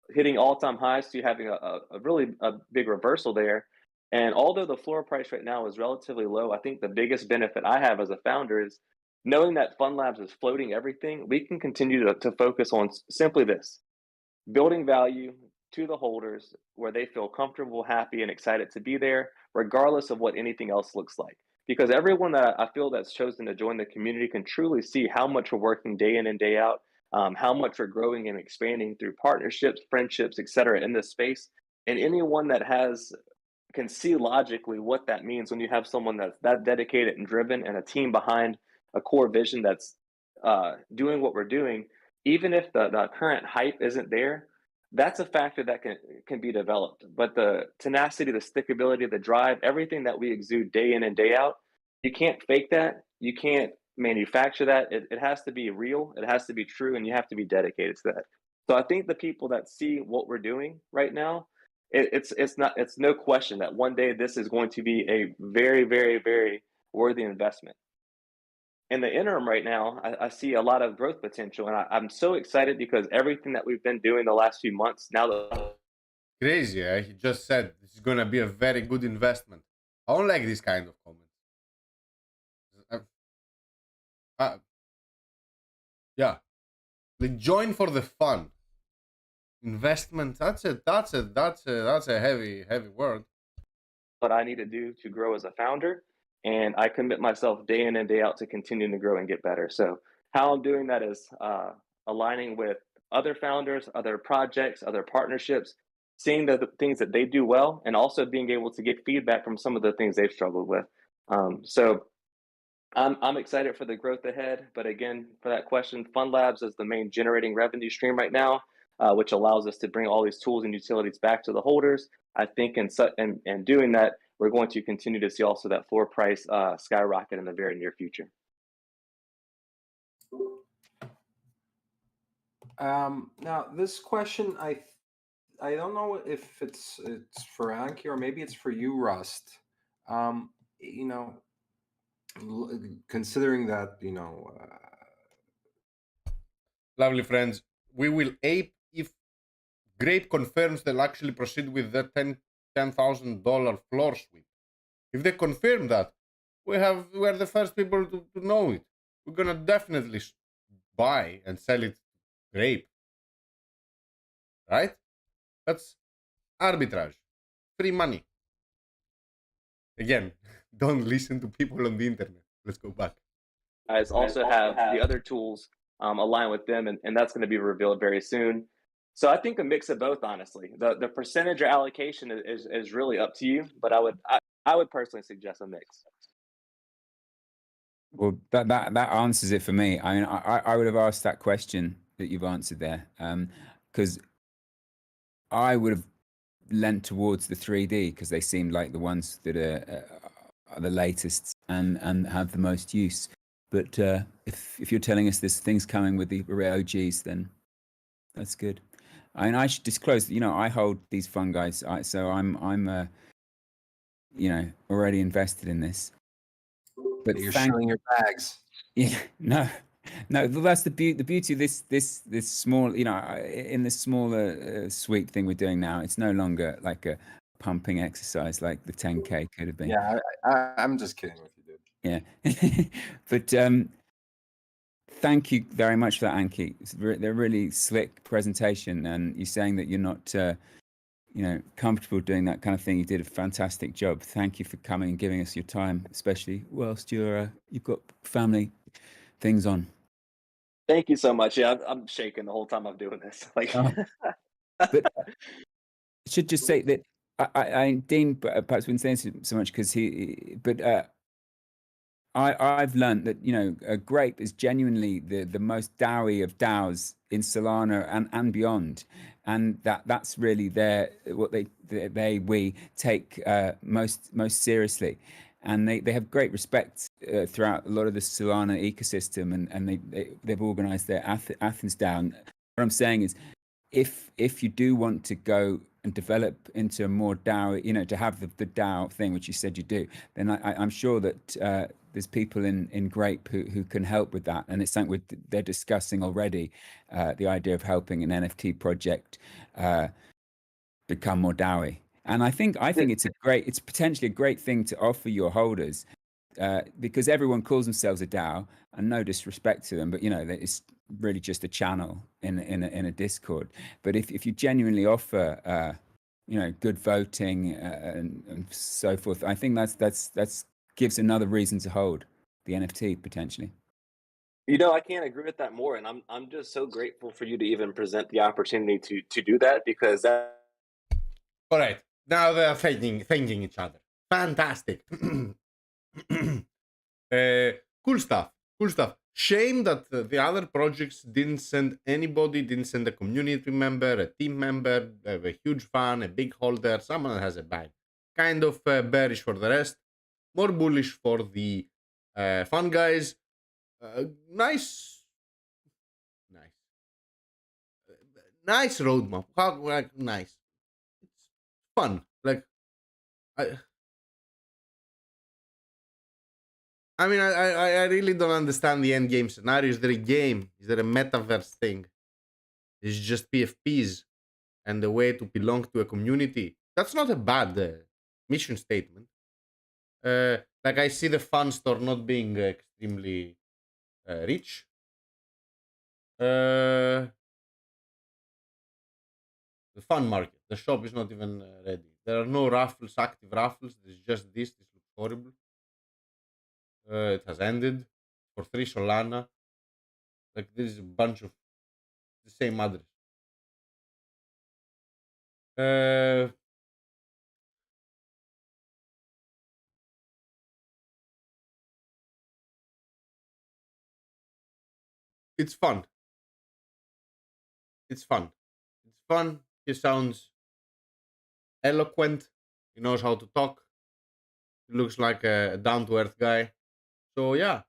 hitting all-time highs to having a really big reversal there. And although the floor price right now is relatively low, I think the biggest benefit I have as a founder is knowing that Fun Labs is floating everything. We can continue to focus on simply this: building value to the holders where they feel comfortable, happy, and excited to be there, regardless of what anything else looks like. Because everyone that I feel that's chosen to join the community can truly see how much we're working day in and day out, how much we're growing and expanding through partnerships, friendships, etc. in this space. And anyone that can see logically what that means when you have someone that's that dedicated and driven and a team behind a core vision that's doing what we're doing, even if the current hype isn't there, that's a factor that can be developed. But the tenacity, the stickability, the drive, everything that we exude day in and day out, you can't fake that. You can't manufacture that. It has to be real. It has to be true, and you have to be dedicated to that. So I think the people that see what we're doing right now, it's no question that one day this is going to be a very, very, very worthy investment. In the interim right now, I see a lot of growth potential, and I'm so excited because everything that we've been doing the last few months now that Crazy, eh? He just said this is gonna be a very good investment. I don't like this kind of comments. Yeah, they join for the fun. Investment. That's a heavy word. what I need to do to grow as a founder, and I commit myself day in and day out to continuing to grow and get better. So how I'm doing that is aligning with other founders, other projects, other partnerships, seeing the things that they do well, and also being able to get feedback from some of the things they've struggled with. So I'm excited for the growth ahead, but again, for that question, Fund Labs is the main generating revenue stream right now, which allows us to bring all these tools and utilities back to the holders. I think in doing that, we're going to continue to see also that floor price skyrocket in the very near future. Now this question, I don't know if it's for Anki or maybe it's for you, Rust. You know, considering that, you know, Lovely friends, we will ape if Grape confirms they'll actually proceed with that $10,000 floor sweep. If they confirm that, we're the first people to know it. We're gonna definitely buy and sell it Grape. Right? That's arbitrage. Free money. Again, don't listen to people on the internet. Let's go back. Guys also have the other tools align with them, and that's going to be revealed very soon. So I think a mix of both, honestly. The percentage or allocation is really up to you, but I would personally suggest a mix. Well, that answers it for me. I mean, I would have asked that question that you've answered there, because I would have lent towards the 3D because they seemed like the ones that are the latest and have the most use. But if you're telling us there's things coming with the OGs, then that's good. I mean, I should disclose that, you know, I hold these FunGuyz, so I'm you know, already invested in this. but you're showing your bags. Yeah, no, that's the beauty of this small, you know, in the smaller sweep thing we're doing now. It's no longer like a pumping exercise like the 10K could have been. Yeah, I'm just kidding with you, dude. Yeah, but thank you very much for that, Anki. They're really slick presentation, and you're saying that you're not, you know, comfortable doing that kind of thing. You did a fantastic job. Thank you for coming and giving us your time, especially whilst you've got family things on. Thank you so much. Yeah, I'm shaking the whole time I'm doing this. Like, But I should just say that I Dean perhaps wouldn't say so much because I've learned that, you know, Grape is genuinely the most DAOy of DAOs in Solana and beyond, and that's really what we take most seriously, and they have great respect throughout a lot of the Solana ecosystem, and they've organized their Athens DAO. What I'm saying is, if you do want to go and develop into a more DAO, you know, to have the DAO thing, which you said you do, then I'm sure that there's people in Grape who can help with that, and it's something they're discussing already. The idea of helping an NFT project become more DAOy, and I think it's potentially a great thing to offer your holders, because everyone calls themselves a DAO, and no disrespect to them, but you know, it's really just a channel in a Discord. But if you genuinely offer you know, good voting and so forth, I think that's gives another reason to hold the NFT potentially. you know, I can't agree with that more, and I'm just so grateful for you to even present the opportunity to do that, because that. All right, now they are thanking each other. Fantastic. Cool stuff. Shame that the other projects didn't send anybody, didn't send a community member, a team member, a huge fan, a big holder, someone that has a bag. Kind of bearish for the rest. More bullish for the FunGuyz. Nice roadmap. Nice. It's fun. Like, I mean, I really don't understand the end game scenario. Is there a game? Is there a metaverse thing? Is it just PFPs and a way to belong to a community? That's not a bad mission statement. Like, I see the fun store not being extremely rich. The fun market. The shop is not even ready. There are no raffles, active raffles. There's just this. This looks horrible. It has ended for 3 Solana. Like, this is a bunch of the same address. it's fun. It's fun. It's fun. He sounds eloquent. He knows how to talk. He looks like a down-to-earth guy. So yeah,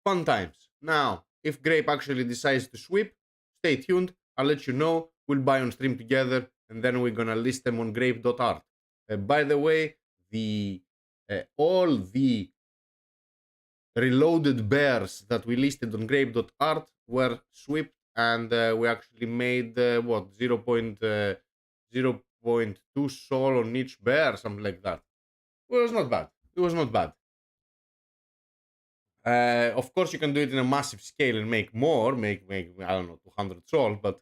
fun times. Now, if Grape actually decides to sweep, stay tuned. I'll let you know. We'll buy on stream together, and then we're gonna list them on grape.art. By the way, the all the reloaded bears that we listed on grape.art were swept, and we actually made what 0.2 sol on each bear, something like that. Well, it was not bad. It was not bad. Of course, you can do it in a massive scale and make more, make I don't know 200 sol, but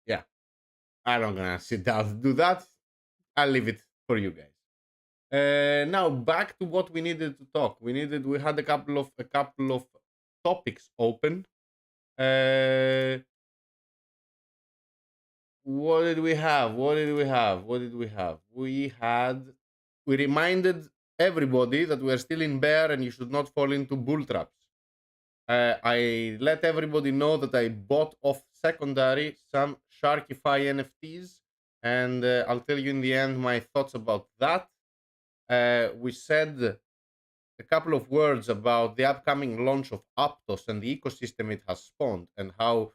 yeah, I'm not gonna sit down to do that. I'll leave it for you guys. Now back to what we needed to talk. We had a couple of topics open. What did we have? We reminded everybody that we are still in bear and you should not fall into bull traps. I let everybody know that I bought off secondary some Sharkyfi NFTs, and I'll tell you in the end my thoughts about that. We said a couple of words about the upcoming launch of Aptos and the ecosystem it has spawned, and how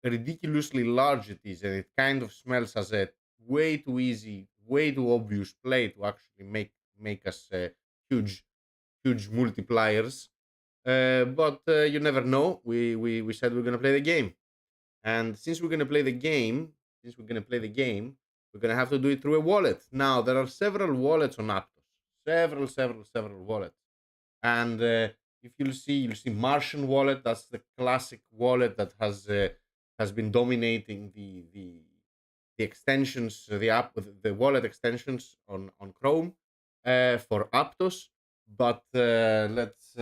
ridiculously large it is, and it kind of smells as a way too easy, way too obvious play to actually make us huge multipliers. But you never know. We said we're gonna play the game, and since we're gonna play the game, we're gonna have to do it through a wallet. Now there are several wallets on Aptos, several wallets, and if you'll see Martian wallet. That's the classic wallet that has been dominating the extensions, the wallet extensions on Chrome for Aptos. But let's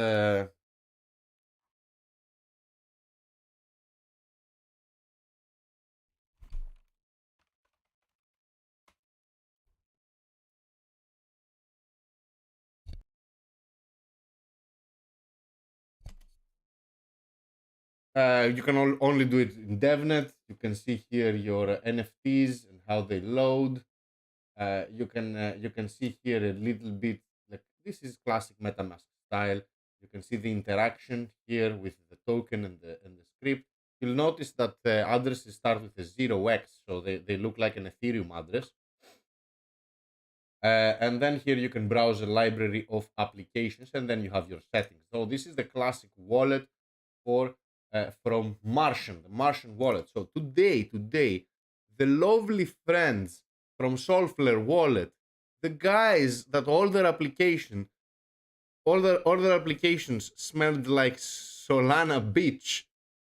you can only do it in DevNet. You can see here your NFTs and how they load. You can see here a little bit, like this is classic MetaMask style. You can see the interaction here with the token and the script. You'll notice that the addresses start with a 0x, so they look like an Ethereum address. And then here you can browse a library of applications, and then you have your settings. So this is the classic wallet for from the Martian wallet. So today, the lovely friends from Solflare wallet, the guys that all their applications smelled like Solana beach.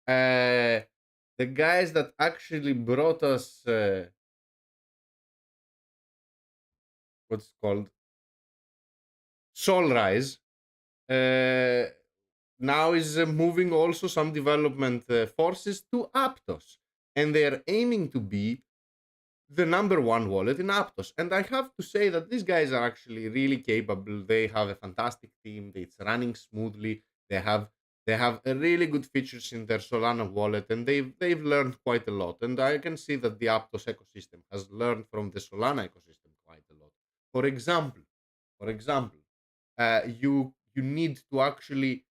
The guys that actually brought us what's called Solrise, now is moving also some development forces to Aptos, and they are aiming to be the number one wallet in Aptos. And I have to say that these guys are actually really capable. They have a fantastic team. It's running smoothly. They have a really good features in their Solana wallet, and they've learned quite a lot. And I can see that the Aptos ecosystem has learned from the Solana ecosystem quite a lot. For example, you need to actually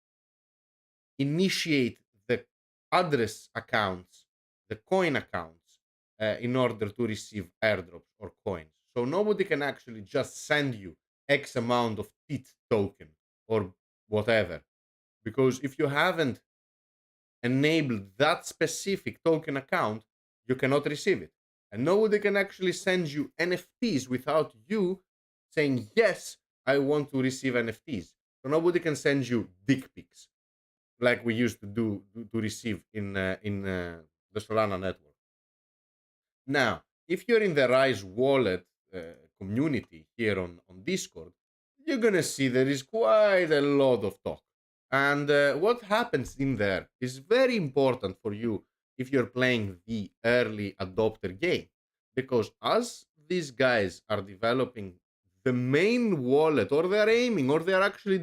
initiate the address accounts, the coin accounts, in order to receive airdrops or coins. So nobody can actually just send you X amount of TIT token or whatever. Because if you haven't enabled that specific token account, you cannot receive it. And nobody can actually send you NFTs without you saying, yes, I want to receive NFTs. So nobody can send you dick pics like we used to do to receive in the Solana network. Now, if you're in the Rise wallet community here on Discord, you're gonna see there is quite a lot of talk. And what happens in there is very important for you if you're playing the early adopter game. Because as these guys are developing the main wallet, or they're aiming, or they're actually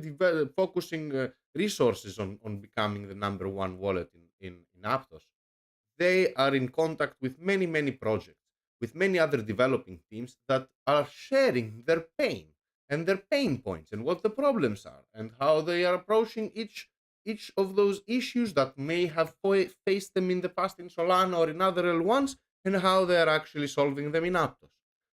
focusing resources on becoming the #1 wallet in Aptos. They are in contact with many projects, with many other developing teams that are sharing their pain and their pain points and what the problems are and how they are approaching each of those issues that may have faced them in the past in Solana or in other L1s, and how they are actually solving them in Aptos.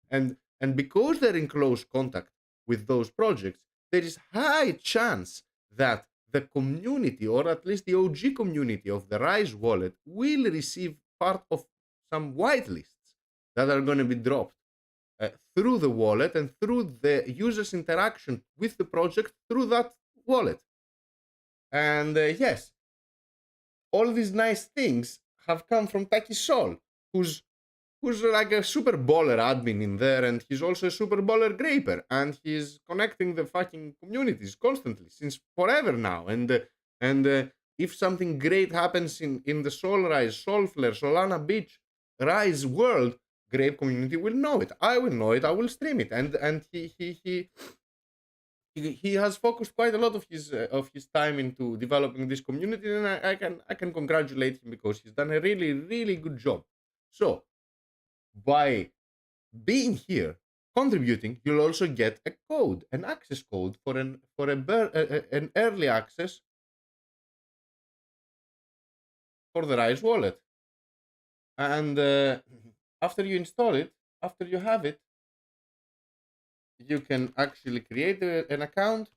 And because they're in close contact with those projects, there is high chance that the community, or at least the OG community of the Rise wallet, will receive part of some whitelists that are going to be dropped through the wallet and through the user's interaction with the project through that wallet. And yes, all these nice things have come from Taki Sol, who's like a super baller admin in there, and he's also a super baller graper, and he's connecting the fucking communities constantly since forever now. And if something great happens in the Sol Rise, Solflare, Solana Beach, Rise world, Grape community will know it. I will know it. I will stream it. And he has focused quite a lot of his time into developing this community, and I can congratulate him because he's done a really good job. So by being here contributing, you'll also get a code, an access code for an early access for the Rise wallet. And after you install it, after you have it, you can actually create an account,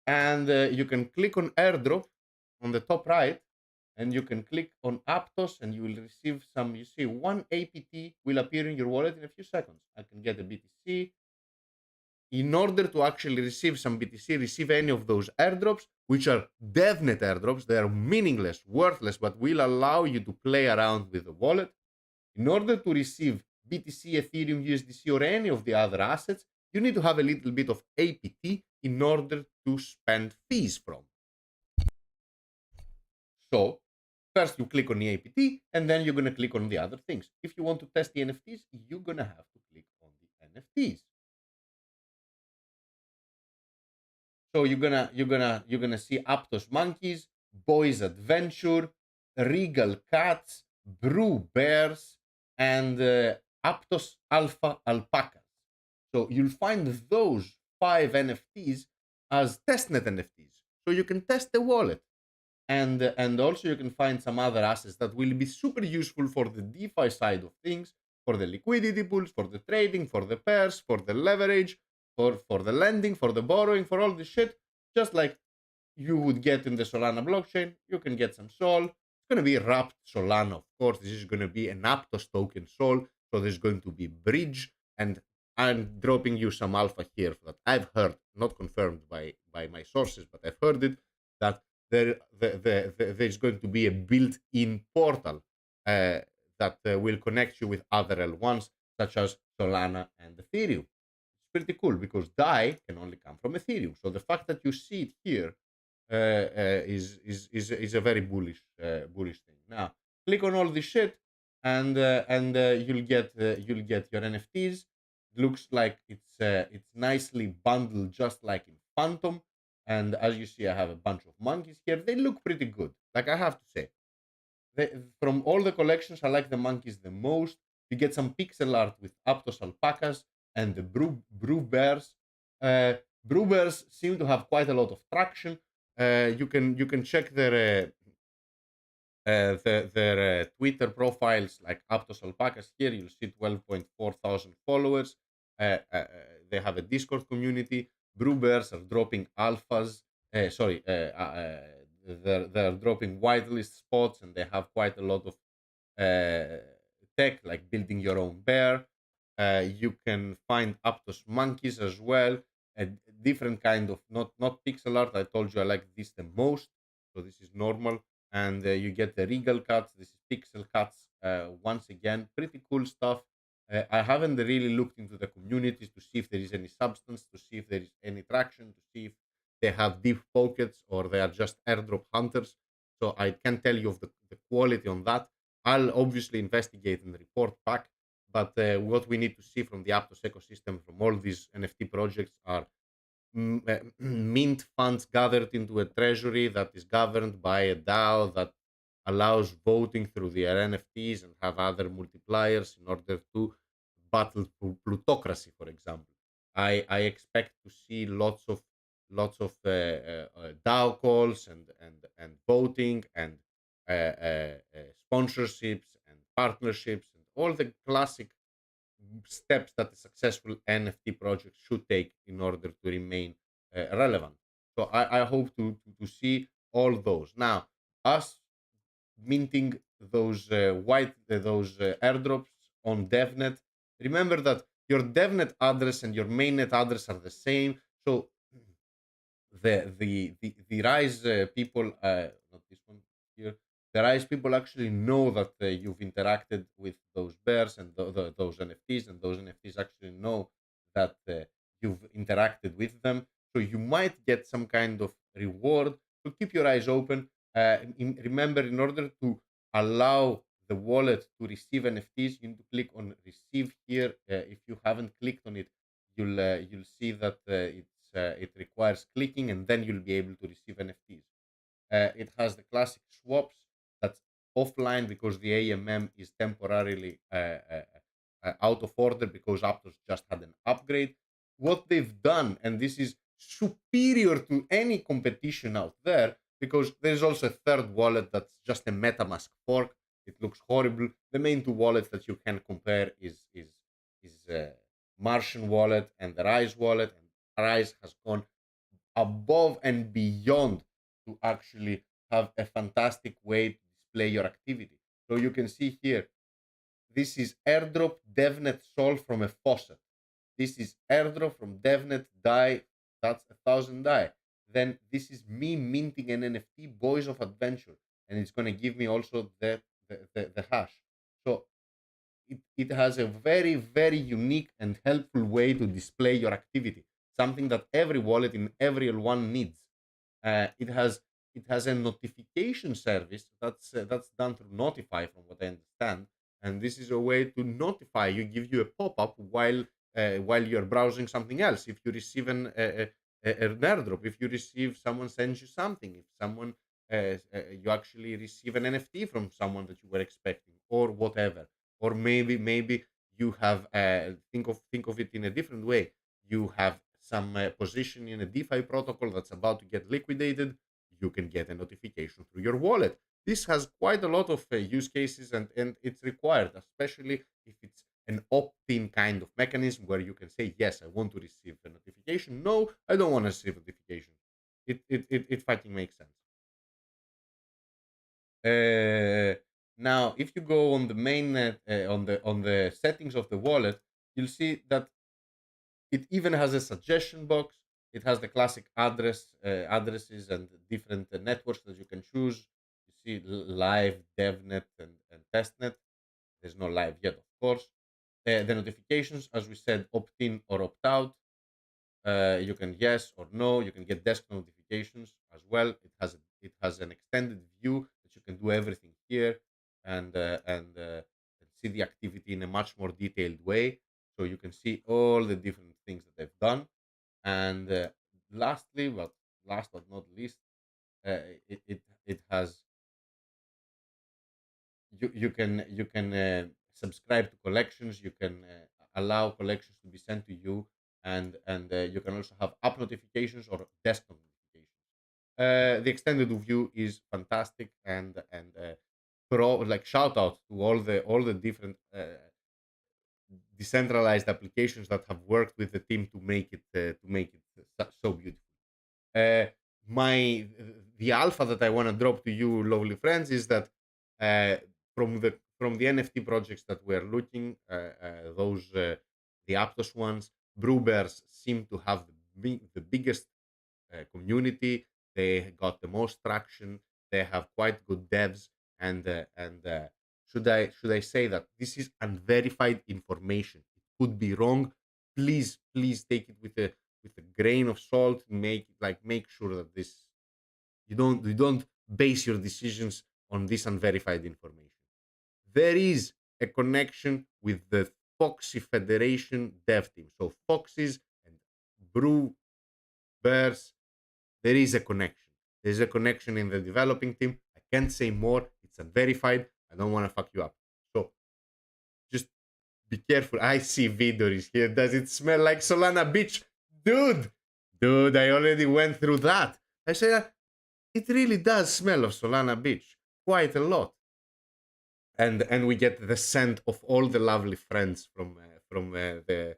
and you can click on airdrop on the top right, and you can click on Aptos, and you will receive some, you see, 1 APT will appear in your wallet in a few seconds. I can get a BTC. In order to actually receive some BTC, receive any of those airdrops, which are DevNet airdrops, they are meaningless, worthless, but will allow you to play around with the wallet. In order to receive BTC, Ethereum, USDC, or any of the other assets, you need to have a little bit of APT in order to spend fees from. So first you click on the APT, and then you're going to click on the other things. If you want to test the NFTs, you're going to have to click on the NFTs. So you're gonna see Aptos monkeys, Boys Adventure, Regal cats, Brew bears, and Aptos alpha alpacas. So you'll find those 5 NFTs as testnet NFTs. So you can test the wallet. And also you can find some other assets that will be super useful for the DeFi side of things, for the liquidity pools, for the trading, for the pairs, for the leverage, for the lending, for the borrowing, for all this shit. Just like you would get in the Solana blockchain, you can get some Sol. It's going to be wrapped Solana, of course. This is going to be an Aptos token Sol. So there's going to be bridge, and I'm dropping you some alpha here that I've heard, not confirmed by my sources, but I've heard it, that there's going to be a built-in portal that will connect you with other L1s, such as Solana and Ethereum. It's pretty cool because DAI can only come from Ethereum. So the fact that you see it here is a very bullish thing. Now click on all this shit, and you'll get your NFTs. Looks like it's nicely bundled, just like in Phantom. And as you see, I have a bunch of monkeys here. They look pretty good, like I have to say. From all the collections, I like the monkeys the most. You get some pixel art with Aptos alpacas and the brew bears. Brew bears seem to have quite a lot of traction. You can check their Twitter profiles, like Aptos alpacas. Here you'll see 12.4 thousand followers. They have a Discord community. Brew bears are dropping alphas. They're dropping whitelist spots, and they have quite a lot of tech, like building your own bear. You can find Aptos monkeys as well. A different kind of not pixel art. I told you I like this the most, so this is normal. And you get the regal cats. This is pixel cats. Once again, pretty cool stuff. I haven't really looked into the communities to see if there is any substance, to see if there is any traction, to see if they have deep pockets or they are just airdrop hunters. So I can't tell you of the quality on that. I'll obviously investigate and report back. But what we need to see from the Aptos ecosystem, from all these NFT projects, are mint funds gathered into a treasury that is governed by a DAO that allows voting through their NFTs and have other multipliers in order to battle plutocracy, for example. I expect to see lots of DAO calls and voting and sponsorships and partnerships and all the classic steps that a successful NFT project should take in order to remain relevant. So I hope to see all those. Now, us minting those airdrops on DevNet. Remember that your DevNet address and your mainnet address are the same. So the rise people not this one here, the rise people actually know that you've interacted with those bears and those NFTs, and those NFTs actually know that you've interacted with them, so you might get some kind of reward. So keep your eyes open. Remember, in order to allow the wallet to receive NFTs, you need to click on receive here. If you haven't clicked on it, you'll see that it requires clicking, and then you'll be able to receive NFTs. It has the classic swaps that's offline because the AMM is temporarily out of order because Aptos just had an upgrade. What they've done, and this is superior to any competition out there, because there's also a third wallet that's just a MetaMask fork. It looks horrible. The main two wallets that you can compare is Martian wallet and the Rise wallet, and Rise has gone above and beyond to actually have a fantastic way to display your activity. So you can see here, this is airdrop DevNet Sol from a faucet. This is airdrop from DevNet DAI, that's 1,000 DAI. Then this is me minting an NFT, Boys of Adventure, and it's going to give me also the hash. So it has a very, very unique and helpful way to display your activity, something that every wallet in every L1 needs. It has a notification service that's done through Notify, from what I understand, and this is a way to notify you, give you a pop-up while you're browsing something else. If you receive an airdrop, if you receive, someone sends you something, if someone you actually receive an NFT from someone that you were expecting, or whatever. Or maybe you have think of it in a different way. You have some position in a DeFi protocol that's about to get liquidated. You can get a notification through your wallet. This has quite a lot of use cases, and it's required, especially if it's an opt-in kind of mechanism where you can say, yes, I want to receive a notification. No, I don't want to receive a notification. It fucking makes sense. Now, if you go on the mainnet, on the settings of the wallet, you'll see that it even has a suggestion box. It has the classic addresses and different networks that you can choose. You see live, DevNet, and testnet. There's no live yet, of course. The notifications, as we said, opt-in or opt-out. You can yes or no. You can get desk notifications as well. It has an extended view that you can do everything here and see the activity in a much more detailed way. So you can see all the different things that they've done. And last but not least, it has you can subscribe to collections. You can allow collections to be sent to you, and you can also have app notifications or desktop notifications. The extended view is fantastic, and shout out to all the different decentralized applications that have worked with the team to make it so beautiful. Uh, my The alpha that I want to drop to you, lovely friends, is that uh, from the NFT projects that we're looking, those the Aptos ones, Brewbears seem to have the biggest community. They got the most traction. They have quite good devs, and should I say that this is unverified information? It could be wrong. Please take it with a grain of salt. Make sure that this you don't base your decisions on this unverified information. There is a connection with the Foxy Federation dev team. So Foxys and Brew Bears. There is a connection. There's a connection in the developing team. I can't say more. It's unverified. I don't want to fuck you up. So just be careful. I see Vidor is here. Does it smell like Solana Beach? Dude, I already went through that. I said, it really does smell of Solana Beach quite a lot. And we get the scent of all the lovely friends from the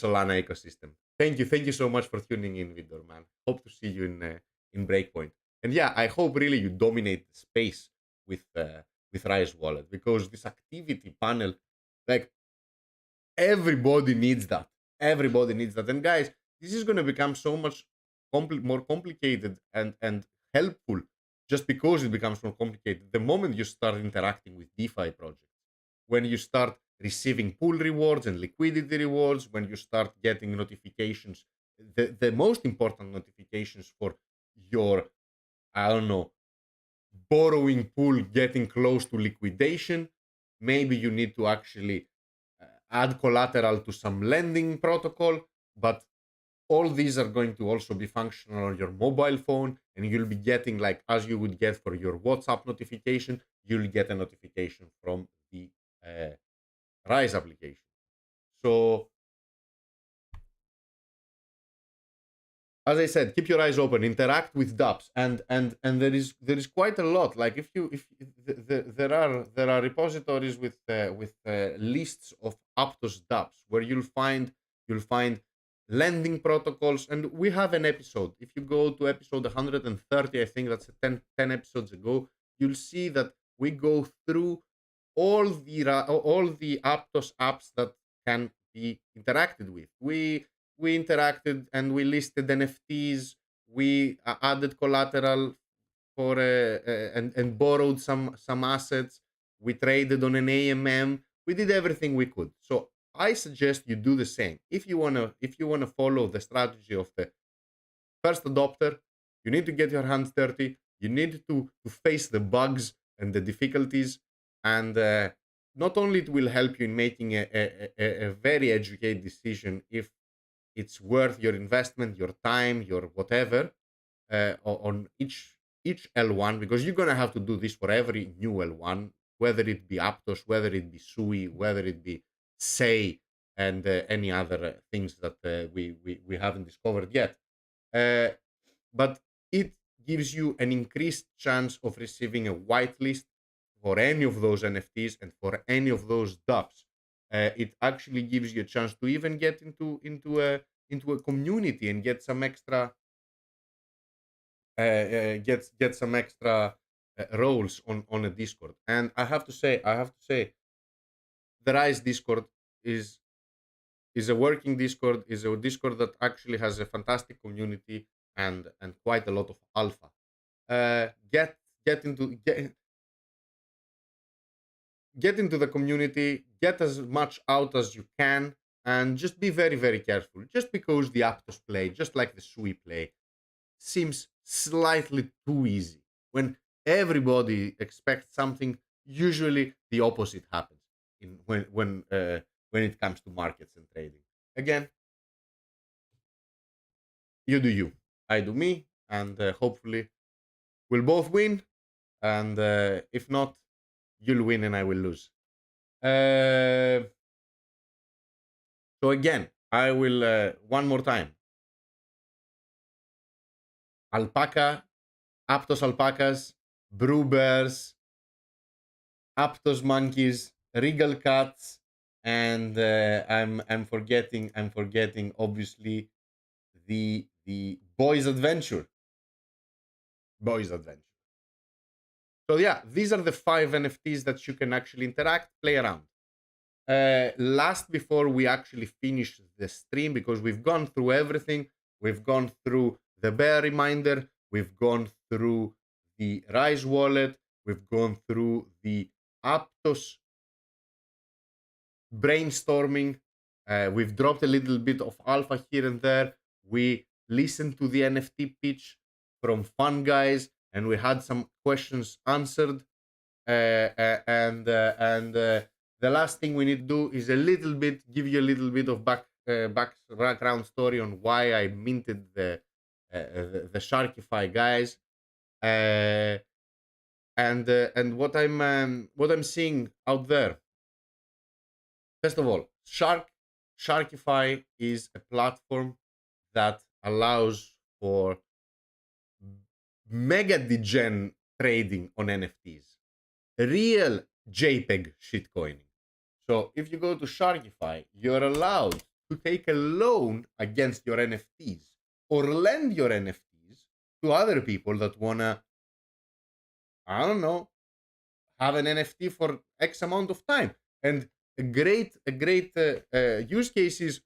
Solana ecosystem. Thank you so much for tuning in, Vidor, man. Hope to see you in Breakpoint. And yeah, I hope really you dominate the space with Rise Wallet, because this activity panel, like, everybody needs that. Everybody needs that. And guys, this is going to become so much more complicated and helpful just because it becomes more complicated. The moment you start interacting with DeFi projects, when you start receiving pool rewards and liquidity rewards, when you start getting notifications, the most important notifications for your, I don't know, borrowing pool getting close to liquidation, maybe you need to actually add collateral to some lending protocol, but all these are going to also be functional on your mobile phone, and you'll be getting, like, as you would get for your WhatsApp notification, you'll get a notification from the Rise application. So, as I said, keep your eyes open, interact with dApps, and there is quite a lot. Like, if there are repositories with lists of Aptos dApps where you'll find lending protocols, and we have an episode. If you go to episode 130, I think that's 10 episodes ago, you'll see that we go through all the Aptos apps that can be interacted with. We interacted and we listed NFTs. We added collateral for and borrowed some assets. We traded on an AMM. We did everything we could. So I suggest you do the same. If you wanna follow the strategy of the first adopter, you need to get your hands dirty. You need to face the bugs and the difficulties, and not only it will help you in making a very educated decision if it's worth your investment, your time, your whatever, on each L1, because you're gonna have to do this for every new L1, whether it be Aptos, whether it be Sui, whether it be Say, and any other things that we haven't discovered yet. But it gives you an increased chance of receiving a whitelist for any of those NFTs and for any of those dApps. It actually gives you a chance to even get into a community and get some extra get some extra roles on a Discord. And I have to say, the Rise Discord is a working Discord, is a Discord that actually has a fantastic community and quite a lot of alpha. Get into the community, get as much out as you can, and just be very, very careful. Just because the Aptos play, just like the Sui play, seems slightly too easy. When everybody expects something, usually the opposite happens when it comes to markets and trading. Again, you do you, I do me, and hopefully we'll both win. And if not, you'll win and I will lose. So again, I will one more time. Alpaca, Aptos alpacas, Brew bears, Aptos monkeys, Regal cats, and I'm forgetting obviously the Boys Adventure. So yeah, these are the 5 NFTs that you can actually interact, play around. Last, before we actually finish the stream, because we've gone through everything, we've gone through the bear reminder, we've gone through the Rise wallet, we've gone through the Aptos brainstorming, we've dropped a little bit of alpha here and there, we listened to the NFT pitch from FunGuyz, and we had some questions answered, and the last thing we need to do is give you a little bit of background story on why I minted the the Sharkyfi guys, and what I'm seeing out there. First of all, Sharkyfi is a platform that allows for mega degen trading on NFTs, real JPEG shitcoining. So if you go to Sharkyfi, you're allowed to take a loan against your NFTs or lend your NFTs to other people that wanna, I don't know, have an NFT for X amount of time. And a great use case is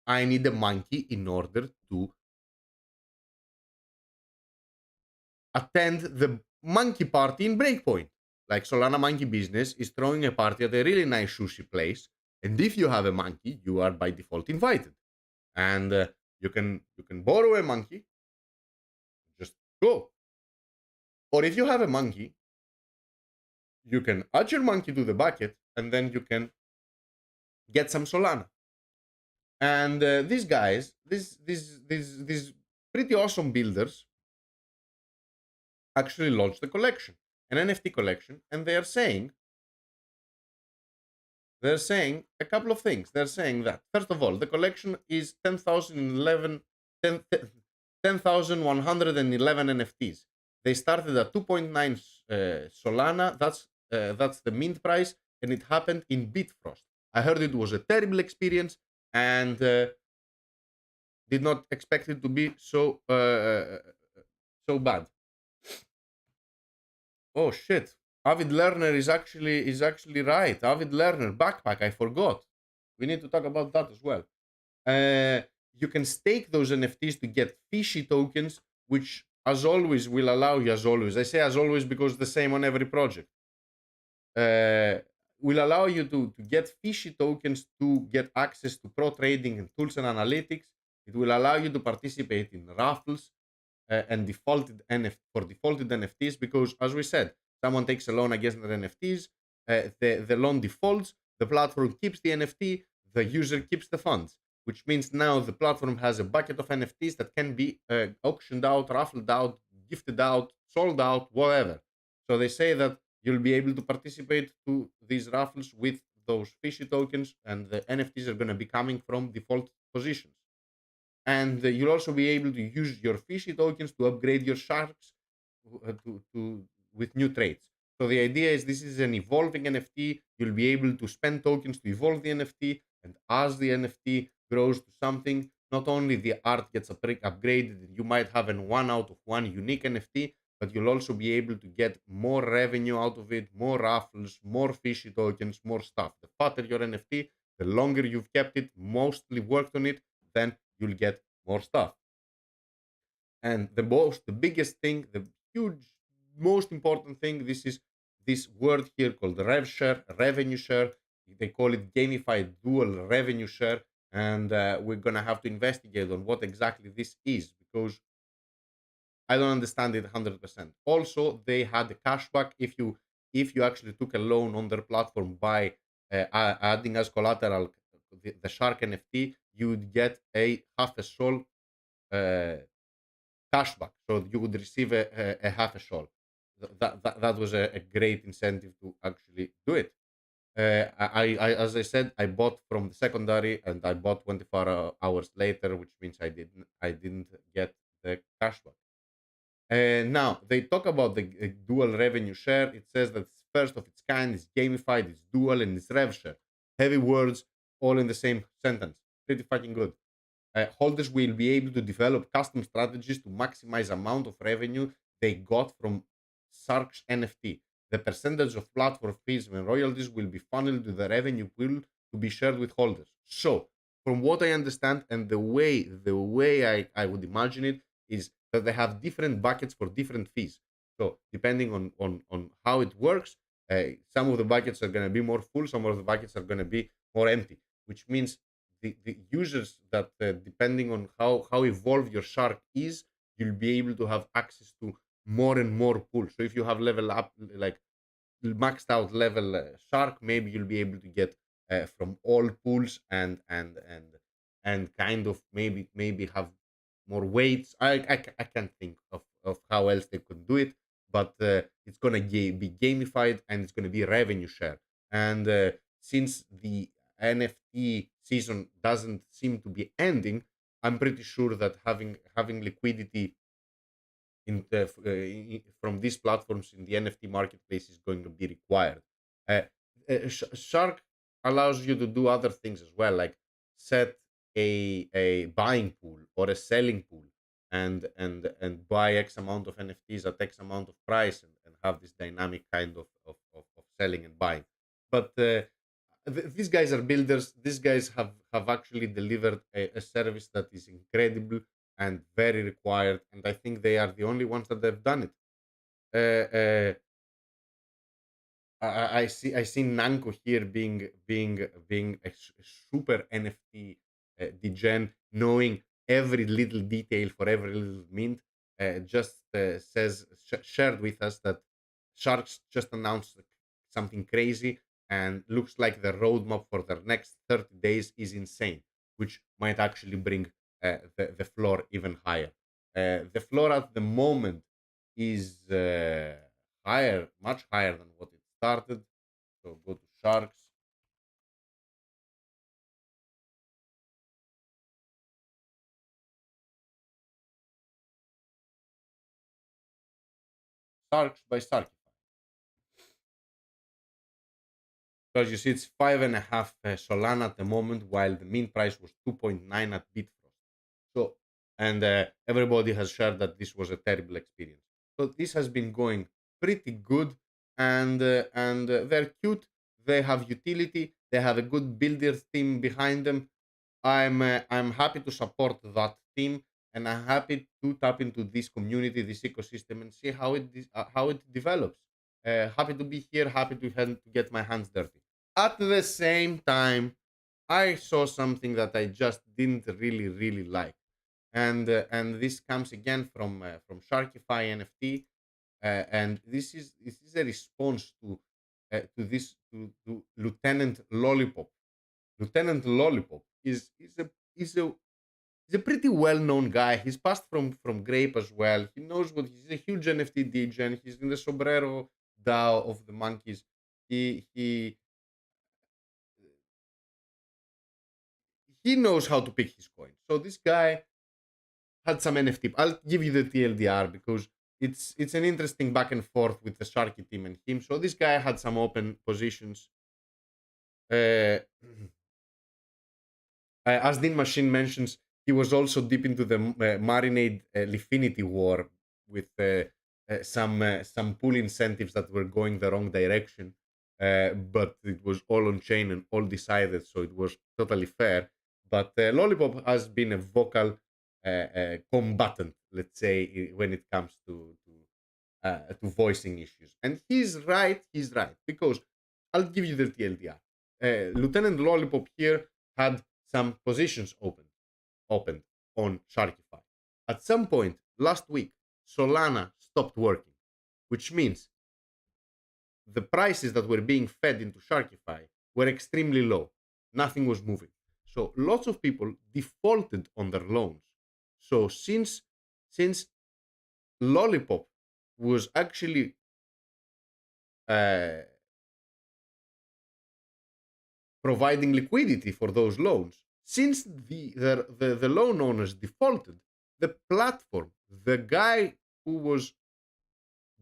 I need a monkey in order to attend the monkey party in Breakpoint. Like Solana Monkey Business is throwing a party at a really nice sushi place, and if you have a monkey, you are by default invited, and you can borrow a monkey, just go. Or if you have a monkey, you can add your monkey to the bucket, and then you can get some Solana. And these guys, these pretty awesome builders, actually launched a collection, an NFT collection, and they're saying a couple of things. They're saying that, first of all, the collection is 10,111 NFTs. They started at 2.9 Solana. That's the mint price, and it happened in Bitfrost. I heard it was a terrible experience, and did not expect it to be so bad. Oh shit! Avid Learner is actually right. Avid Learner backpack. I forgot. We need to talk about that as well. You can stake those NFTs to get fishy tokens, which, as always, will allow you. As always, I say as always because it's the same on every project. Will allow you to get fishy tokens to get access to pro trading and tools and analytics. It will allow you to participate in raffles and defaulted NFTs, because, as we said, someone takes a loan against the NFTs, the loan defaults, the platform keeps the NFT, the user keeps the funds, which means now the platform has a bucket of NFTs that can be auctioned out, raffled out, gifted out, sold out, whatever. So they say that you'll be able to participate to these raffles with those fishy tokens, and the NFTs are going to be coming from default positions. And you'll also be able to use your fishy tokens to upgrade your Sharx with new traits. So the idea is this is an evolving NFT. You'll be able to spend tokens to evolve the NFT, and as the NFT grows to something, not only the art gets upgraded, you might have an 1 out of 1 unique NFT, but you'll also be able to get more revenue out of it, more raffles, more fishy tokens, more stuff. The fatter your NFT, the longer you've kept it, mostly worked on it, then you'll get more stuff. And the biggest thing, the huge, most important thing, this is this word here called rev share, revenue share. They call it gamified dual revenue share, and we're gonna have to investigate on what exactly this is, because I don't understand it 100%. Also, they had a cashback if you actually took a loan on their platform by adding as collateral the Shark NFT, you would get a half a sol cashback. So you would receive a half a sol. That was a great incentive to actually do it. As I said, I bought from the secondary, and I bought 24 hours later, which means I didn't get the cashback. Now they talk about the dual revenue share. It says that it's first of its kind, it's gamified, it's dual, and it's rev share. Heavy words, all in the same sentence. Pretty fucking good. Holders will be able to develop custom strategies to maximize amount of revenue they got from Sharx NFT. The percentage of platform fees and royalties will be funneled to the revenue pool to be shared with holders. So, from what I understand, and the way I would imagine it, is that they have different buckets for different fees. So, depending on how it works, some of the buckets are going to be more full, some of the buckets are going to be more empty, which means the users that, depending on how evolved your Shark is, you'll be able to have access to more and more pools. So if you have level up, like maxed out level Shark, maybe you'll be able to get from all pools and kind of maybe have more weights. I can't think of how else they could do it, but it's gonna be gamified and it's gonna be revenue share. And since the NFT season doesn't seem to be ending, I'm pretty sure that having liquidity from these platforms in the NFT marketplace is going to be required. Uh, Shark allows you to do other things as well, like set a buying pool or a selling pool, and buy X amount of NFTs at X amount of price, and have this dynamic kind of selling and buying. But these guys are builders. These guys have actually delivered a service that is incredible and very required, and I think they are the only ones that have done it. Uh, uh, I see Nanko here being a super NFT degen, knowing every little detail for every little mint. Just shared with us that Sharks just announced something crazy, and looks like the roadmap for the next 30 days is insane, which might actually bring the floor even higher. The floor at the moment is higher, much higher than what it started. So go to Sharks. Sharks by Sharkyfi. Because you see, it's 5.5 Solana at the moment, while the mean price was 2.9 at Bitfrost. So, and everybody has shared that this was a terrible experience. So this has been going pretty good, and they're cute. They have utility. They have a good builder team behind them. I'm happy to support that team, and I'm happy to tap into this community, this ecosystem, and see how it develops. Happy to be here. Happy to get my hands dirty. At the same time, I saw something that I just didn't really like, and this comes again from Sharkyfi NFT, and this is a response to Lieutenant Lollipop. Lieutenant Lollipop is a pretty well known guy. He's passed from Grape as well. He knows what he's a huge NFT degen. He's in the Sombrero DAO of the monkeys. He knows how to pick his coin. So this guy had some NFT. I'll give you the TLDR because it's an interesting back and forth with the Sharky team and him. So this guy had some open positions. As Dean Machine mentions, he was also deep into the Marinade Lifinity war with some pool incentives that were going the wrong direction. But it was all on chain and all decided, so it was totally fair. But Lollipop has been a vocal combatant, let's say, when it comes to voicing issues. And he's right, because I'll give you the TLDR. Lieutenant Lollipop here had some positions opened on Sharkyfi. At some point last week, Solana stopped working, which means the prices that were being fed into Sharkyfi were extremely low. Nothing was moving. So lots of people defaulted on their loans. So since Lollipop was actually providing liquidity for those loans, since the loan owners defaulted, the platform, the guy who was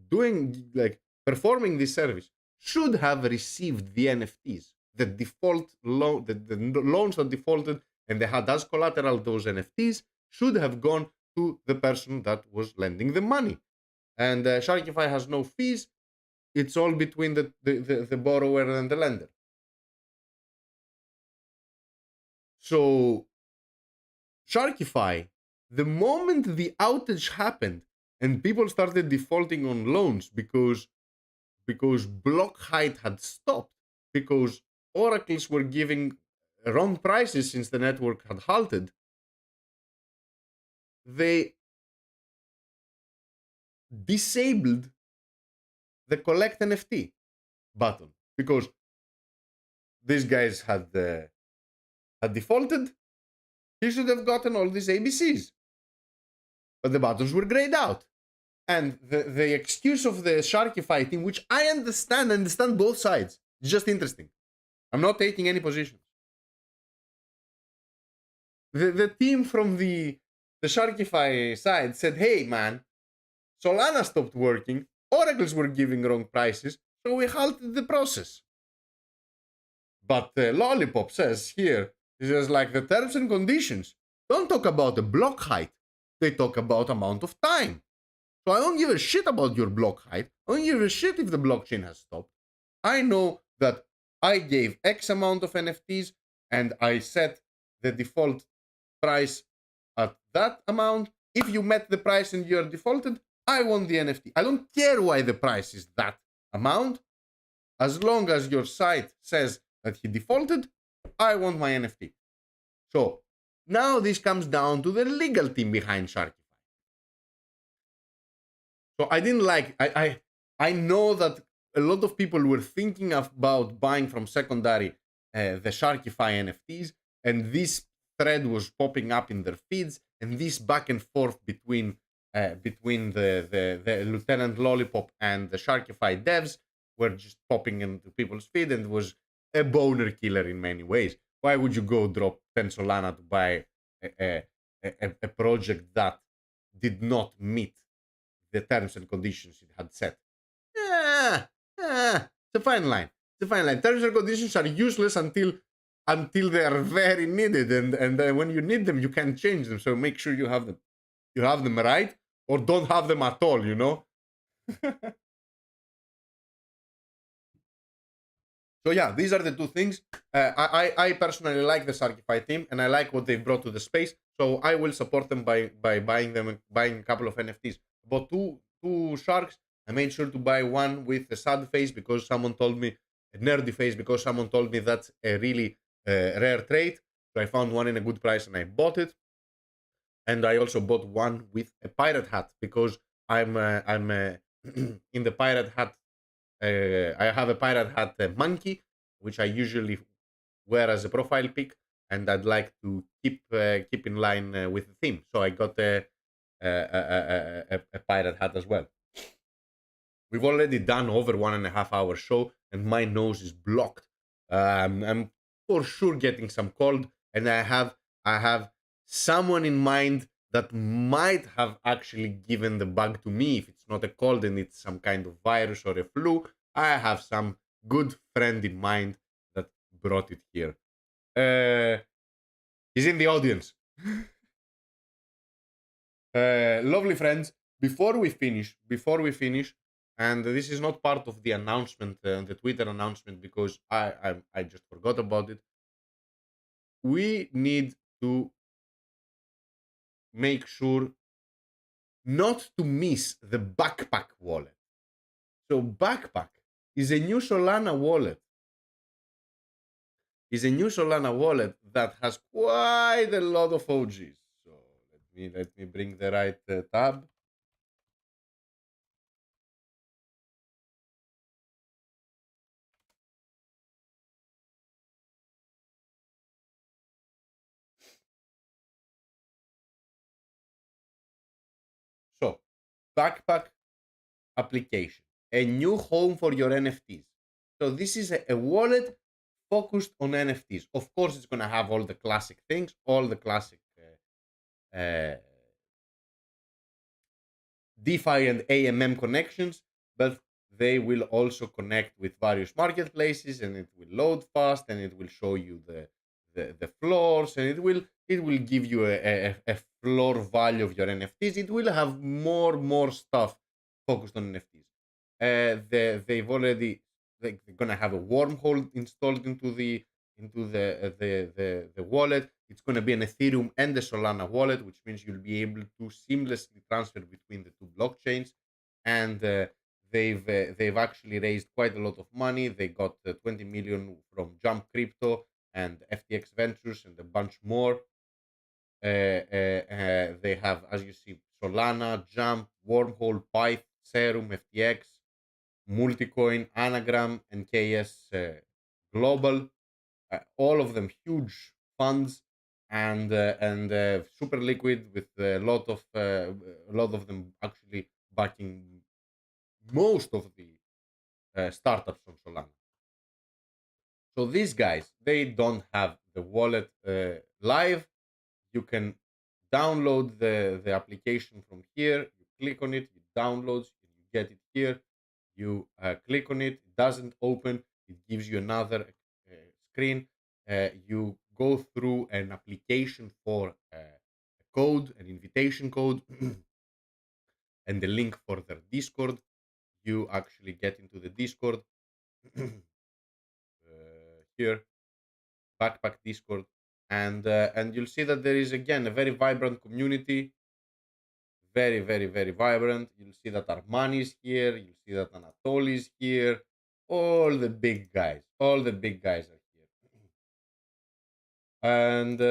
doing, like, performing this service, should have received the NFTs, the default loan, the loans that defaulted, and they had as collateral those NFTs, should have gone to the person that was lending the money. And Sharkyfi has no fees. It's all between the borrower and the lender. So Sharkyfi, the moment the outage happened and people started defaulting on loans because block height had stopped, because oracles were giving wrong prices since the network had halted, they disabled the collect NFT button, because these guys had defaulted. He should have gotten all these ABCs. but the buttons were grayed out. And the excuse of the Sharkyfi team, which I understand both sides. It's just interesting. I'm not taking any positions. The team from the Sharkyfi side said, hey man, Solana stopped working, oracles were giving wrong prices, so we halted the process. But Lollipop says here, he says like the terms and conditions don't talk about the block height, they talk about amount of time. So I don't give a shit about your block height. I don't give a shit if the blockchain has stopped. I know that I gave X amount of NFTs and I set the default price at that amount. If you met the price and you're defaulted, I want the NFT. I don't care why the price is that amount. As long as your site says that he defaulted, I want my NFT. So now this comes down to the legal team behind Sharkyfi. So I didn't like, I know that a lot of people were thinking about buying from secondary the Sharkyfi NFTs, and this thread was popping up in their feeds, and this back and forth between the Lieutenant Lollipop and the Sharkyfi devs were just popping into people's feed, and it was a boner killer in many ways. Why would you go drop 10 Solana to buy a project that did not meet the terms and conditions it had set? It's a fine line. It's a fine line. Terms and conditions are useless until they are very needed, and when you need them, you can't change them. So make sure you have them. You have them right, or don't have them at all. You know. So yeah, these are the two things. I personally like the Sharkyfi team, and I like what they've brought to the space. So I will support them by buying a couple of NFTs. But two Sharks, I made sure to buy one with a sad face because someone told me, a nerdy face because someone told me that's a really rare trait. So I found one in a good price and I bought it. And I also bought one with a pirate hat because I'm in the pirate hat. I have a pirate hat monkey, which I usually wear as a profile pic, and I'd like to keep in line with the theme. So I got a pirate hat as well. We've already done over 1.5 hour show, and my nose is blocked. I'm for sure getting some cold, and I have someone in mind that might have actually given the bug to me. If it's not a cold and it's some kind of virus or a flu, I have some good friend in mind that brought it here. He's in the audience. Lovely friends, before we finish, and this is not part of the announcement, the Twitter announcement, because I just forgot about it. We need to make sure not to miss the Backpack wallet. So Backpack is a new Solana wallet. That has quite a lot of OGs. So let me bring the right tab. So, Backpack application, a new home for your NFTs. So this is a wallet focused on NFTs. Of course, it's going to have all the classic things, all the classic DeFi and AMM connections, but they will also connect with various marketplaces, and it will load fast, and it will show you the floors, and it will give you a floor value of your NFTs. It will have more stuff focused on NFTs. They're gonna have a wormhole installed into the wallet. It's gonna be an Ethereum and a Solana wallet, which means you'll be able to seamlessly transfer between the two blockchains. And they've actually raised quite a lot of money. They got 20 million from Jump Crypto and FTX Ventures and a bunch more. They have, as you see, Solana, Jump, Wormhole, Pyth, Serum, FTX, Multicoin, Anagram, and KS Global. All of them huge funds. and super liquid with a lot of them actually backing most of the startups on Solana. So these guys, they don't have the wallet live. You can download the application from here. You click on it, it downloads, you get it here. You click on it, it doesn't open. It gives you another screen. You go through an application for a code, an invitation code, and the link for their Discord. You actually get into the Discord here, Backpack Discord, and you'll see that there is again a very vibrant community, very vibrant. You'll see that Armani is here. You'll see that Anatoly is here. All the big guys, all the big guys are here, and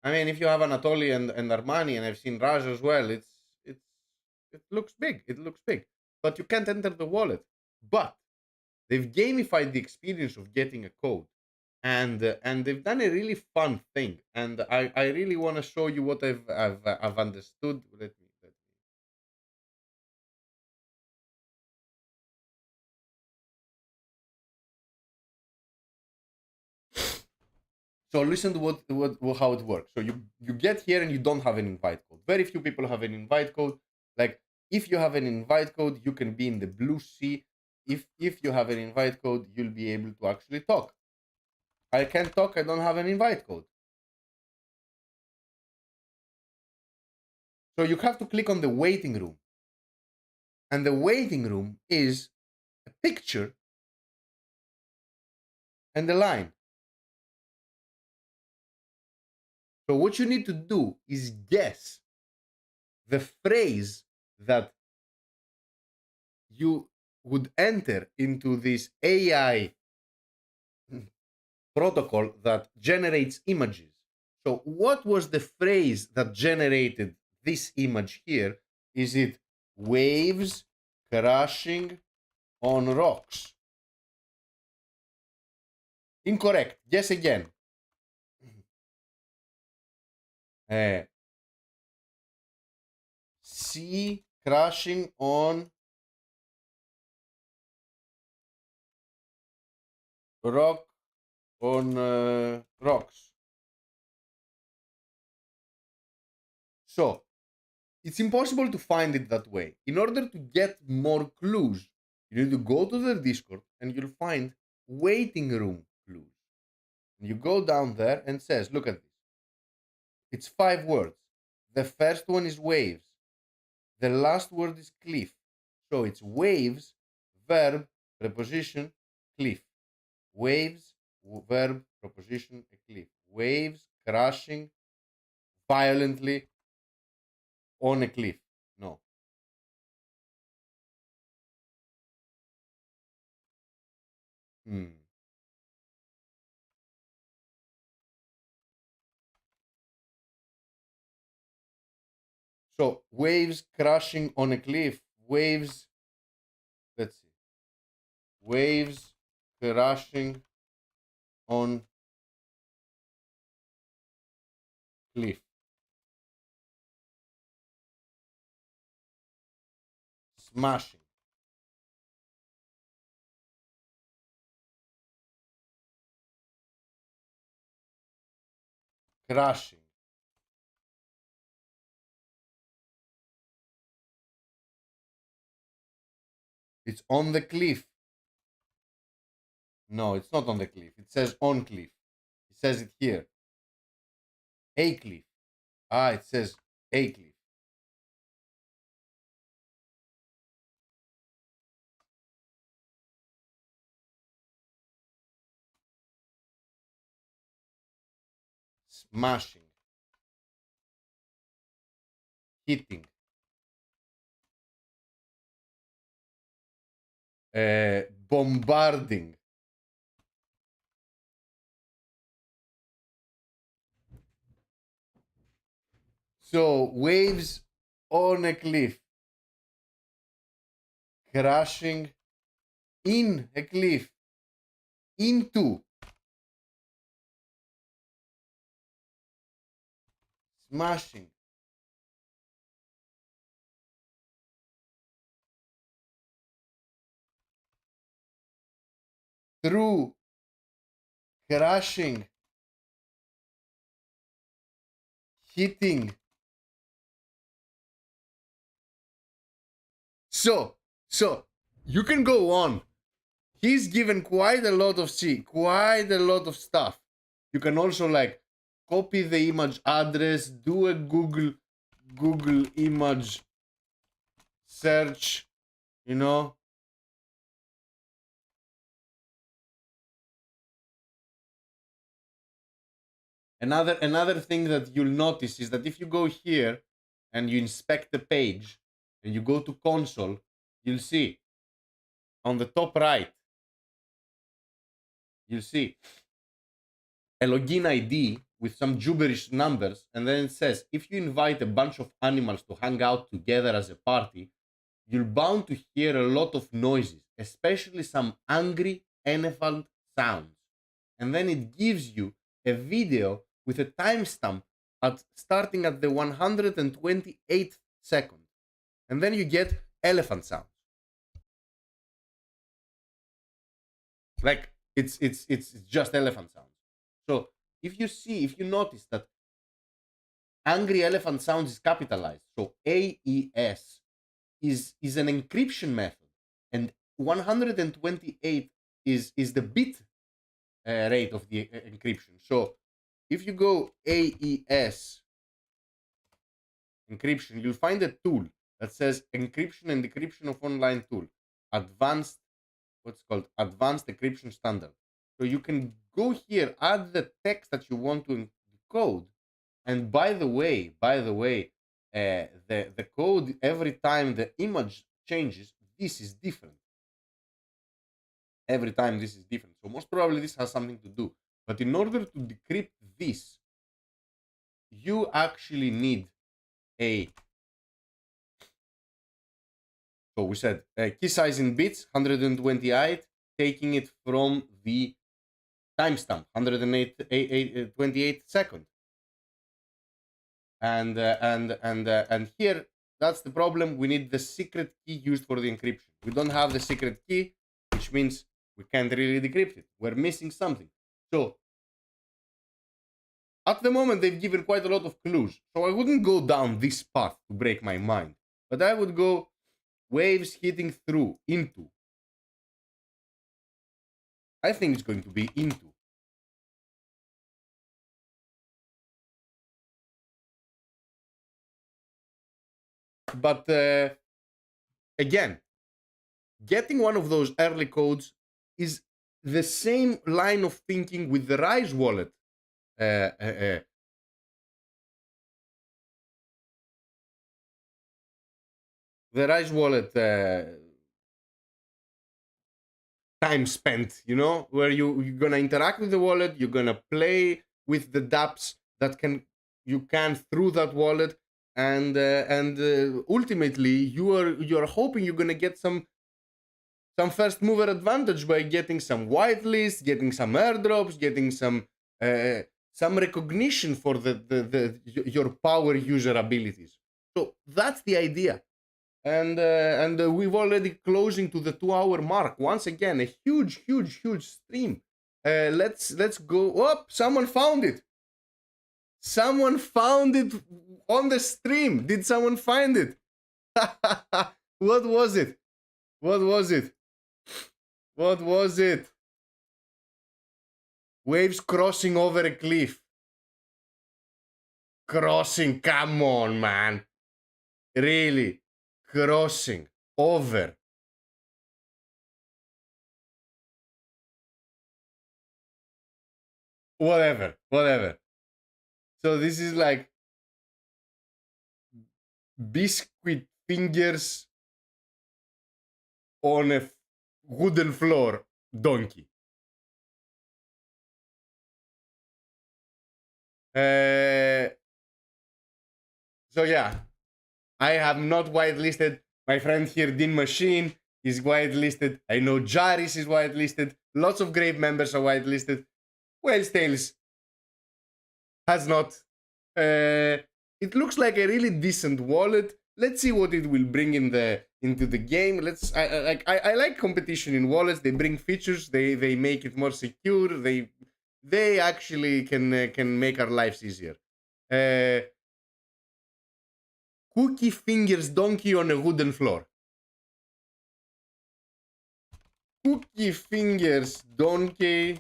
I mean, if you have Anatoly and Armani, and I've seen Raj as well, it's it looks big. It looks big, but you can't enter the wallet. But they've gamified the experience of getting a code, and they've done a really fun thing. And I really want to show you what I've understood. Let me. So listen to what how it works. So you get here and you don't have an invite code. Very few people have an invite code. Like if you have an invite code, you can be in the blue sea. If you have an invite code, you'll be able to actually talk. I can't talk. I don't have an invite code. So you have to click on the waiting room, and the waiting room is a picture and a line. So what you need to do is guess the phrase that you would enter into this AI protocol that generates images. So what was the phrase that generated this image here? Is it waves crashing on rocks? Incorrect. Guess again. Sea crashing on rocks. So it's impossible to find it that way. In order to get more clues, you need to go to the Discord and you'll find waiting room clues. And you go down there and says, look at this. It's 5 words. The first one is waves. The last word is cliff. So it's waves, verb, preposition, cliff. Waves, verb, preposition, a cliff. Waves crashing violently on a cliff. No. So waves crashing on a cliff. Waves. Let's see. Waves crashing on cliff. Smashing. Crashing. It's on the cliff. No, it's not on the cliff. It says on cliff. It says it here. A cliff. It says a cliff. Smashing. Hitting. Bombarding. So waves on a cliff. Crashing in a cliff. Into smashing. Through, crashing, hitting. So you can go on. He's given quite a lot of stuff. You can also like copy the image address, do a Google image search, you know. Another thing that you'll notice is that if you go here and you inspect the page and you go to console, you'll see on the top right, you'll see a login ID with some gibberish numbers, and then it says if you invite a bunch of animals to hang out together as a party, you're bound to hear a lot of noises, especially some angry elephant sounds. And then it gives you a video with a timestamp starting at the 128th second. And then you get elephant sounds. Like it's just elephant sounds. So if you notice that angry elephant sounds is capitalized, so AES is an encryption method, and 128 is the bit rate of the encryption. So if you go AES encryption, you'll find a tool that says encryption and decryption of online tool, advanced encryption standard. So you can go here, add the text that you want to encode, and by the way, the code, every time the image changes, this is different. Every time this is different. So most probably this has something to do. But in order to decrypt this, you actually need so we said key size in bits, 128, taking it from the timestamp, 128 seconds. And here, that's the problem. We need the secret key used for the encryption. We don't have the secret key, which means we can't really decrypt it. We're missing something. So at the moment, they've given quite a lot of clues. So I wouldn't go down this path to break my mind, but I would go waves hitting through, into. I think it's going to be into. But again, getting one of those early codes is the same line of thinking with the Rise wallet. The Rise wallet time spent, you know, where you're gonna interact with the wallet, you're gonna play with the dApps that you can through that wallet, and ultimately you're hoping you're gonna get some first mover advantage by getting some whitelists, getting some airdrops, getting some recognition for your power user abilities. So that's the idea. And we've already closing to the 2-hour mark. Once again, a huge stream. Let's go. Oh, someone found it. Someone found it on the stream. Did someone find it? What was it? What was it? What was it? Waves crossing over a cliff. Crossing, come on, man. Really? Crossing over. Whatever. So this is like biscuit fingers on a wooden floor donkey. So yeah, I have not whitelisted. My friend here, Din Machine, is whitelisted. I know Jaris is whitelisted. Lots of great members are whitelisted. Whale's Tales has not. it looks like a really decent wallet. Let's see what it will bring into the game. I like competition in wallets. They bring features. They make it more secure. They actually can make our lives easier. Cookie fingers donkey on a wooden floor. Cookie fingers donkey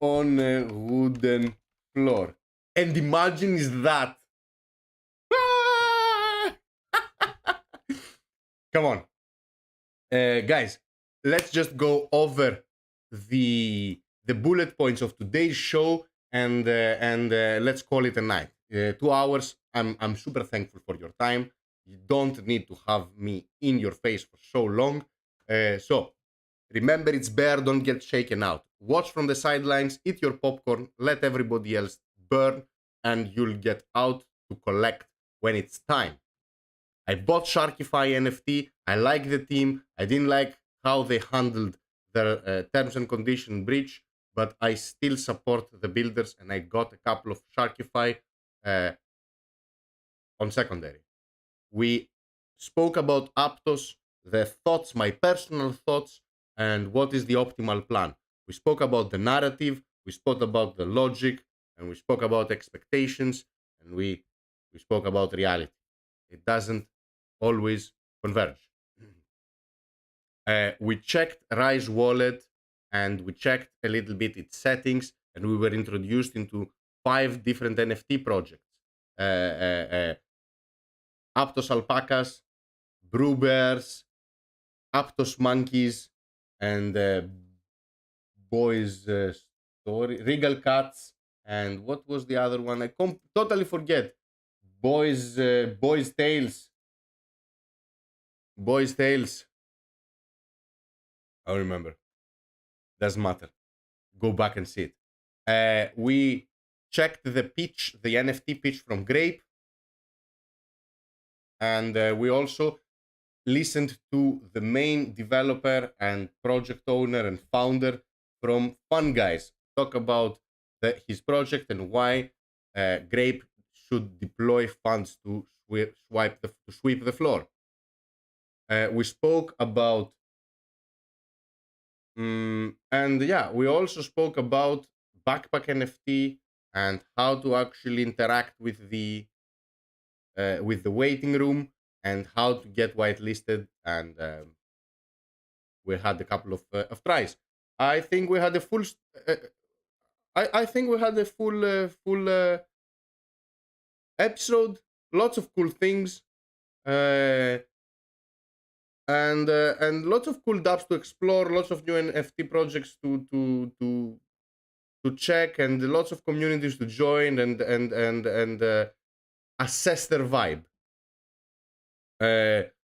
on a wooden floor. And imagine is that. Come on. Guys, let's just go over the bullet points of today's show and let's call it a night. 2 hours. I'm super thankful for your time. You don't need to have me in your face for so long. So remember, it's bear, don't get shaken out. Watch from the sidelines, eat your popcorn, let everybody else burn, and you'll get out to collect when it's time. I bought Sharkyfi NFT. I like the team. I didn't like how they handled their terms and condition breach, but I still support the builders, and I got a couple of Sharkyfi on secondary. We spoke about Aptos, the thoughts, my personal thoughts, and what is the optimal plan. We spoke about the narrative, we spoke about the logic, and we spoke about expectations, and we spoke about reality. It doesn't always converge. We checked Rise Wallet, and we checked a little bit its settings, and we were introduced into 5 different NFT projects. Aptos Alpacas, Brew Bears, Aptos Monkeys, and Boys Story, Regal Cats, and what was the other one? I totally forget. Boys Tales. Boys Tales. I don't remember. Doesn't matter. Go back and see it. We checked the pitch, the NFT pitch from Grape. And we also listened to the main developer and project owner and founder from FunGuyz talk about his project and why Grape should deploy funds to sweep the floor. We spoke about and yeah, we also spoke about Backpack NFT and how to actually interact with the waiting room and how to get whitelisted, and we had a couple of tries. I think we had a full. I think we had a full episode. Lots of cool things, and lots of cool dApps to explore. Lots of new NFT projects to check, and lots of communities to join and assess their vibe.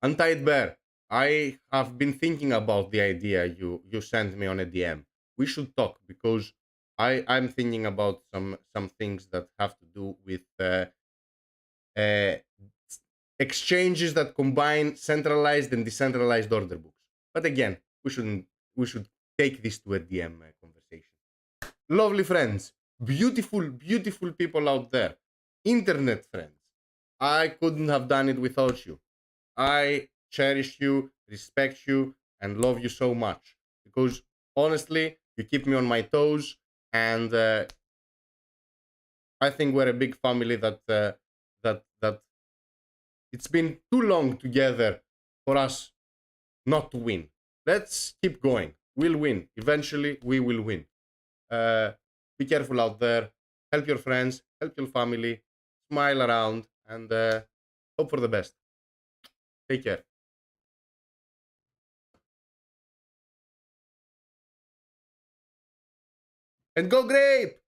Untied Bear, I have been thinking about the idea you sent me on a DM. We should talk because I'm thinking about some things that have to do with exchanges that combine centralized and decentralized order books. But again, we should take this to a DM conversation. Lovely friends, beautiful people out there, internet friends. I couldn't have done it without you. I cherish you, respect you, and love you so much because honestly, you keep me on my toes, and I think we're a big family that it's been too long together for us not to win. Let's keep going. We'll win. Eventually, we will win. Be careful out there. Help your friends. Help your family. Smile around and hope for the best. Take care. And go Grape!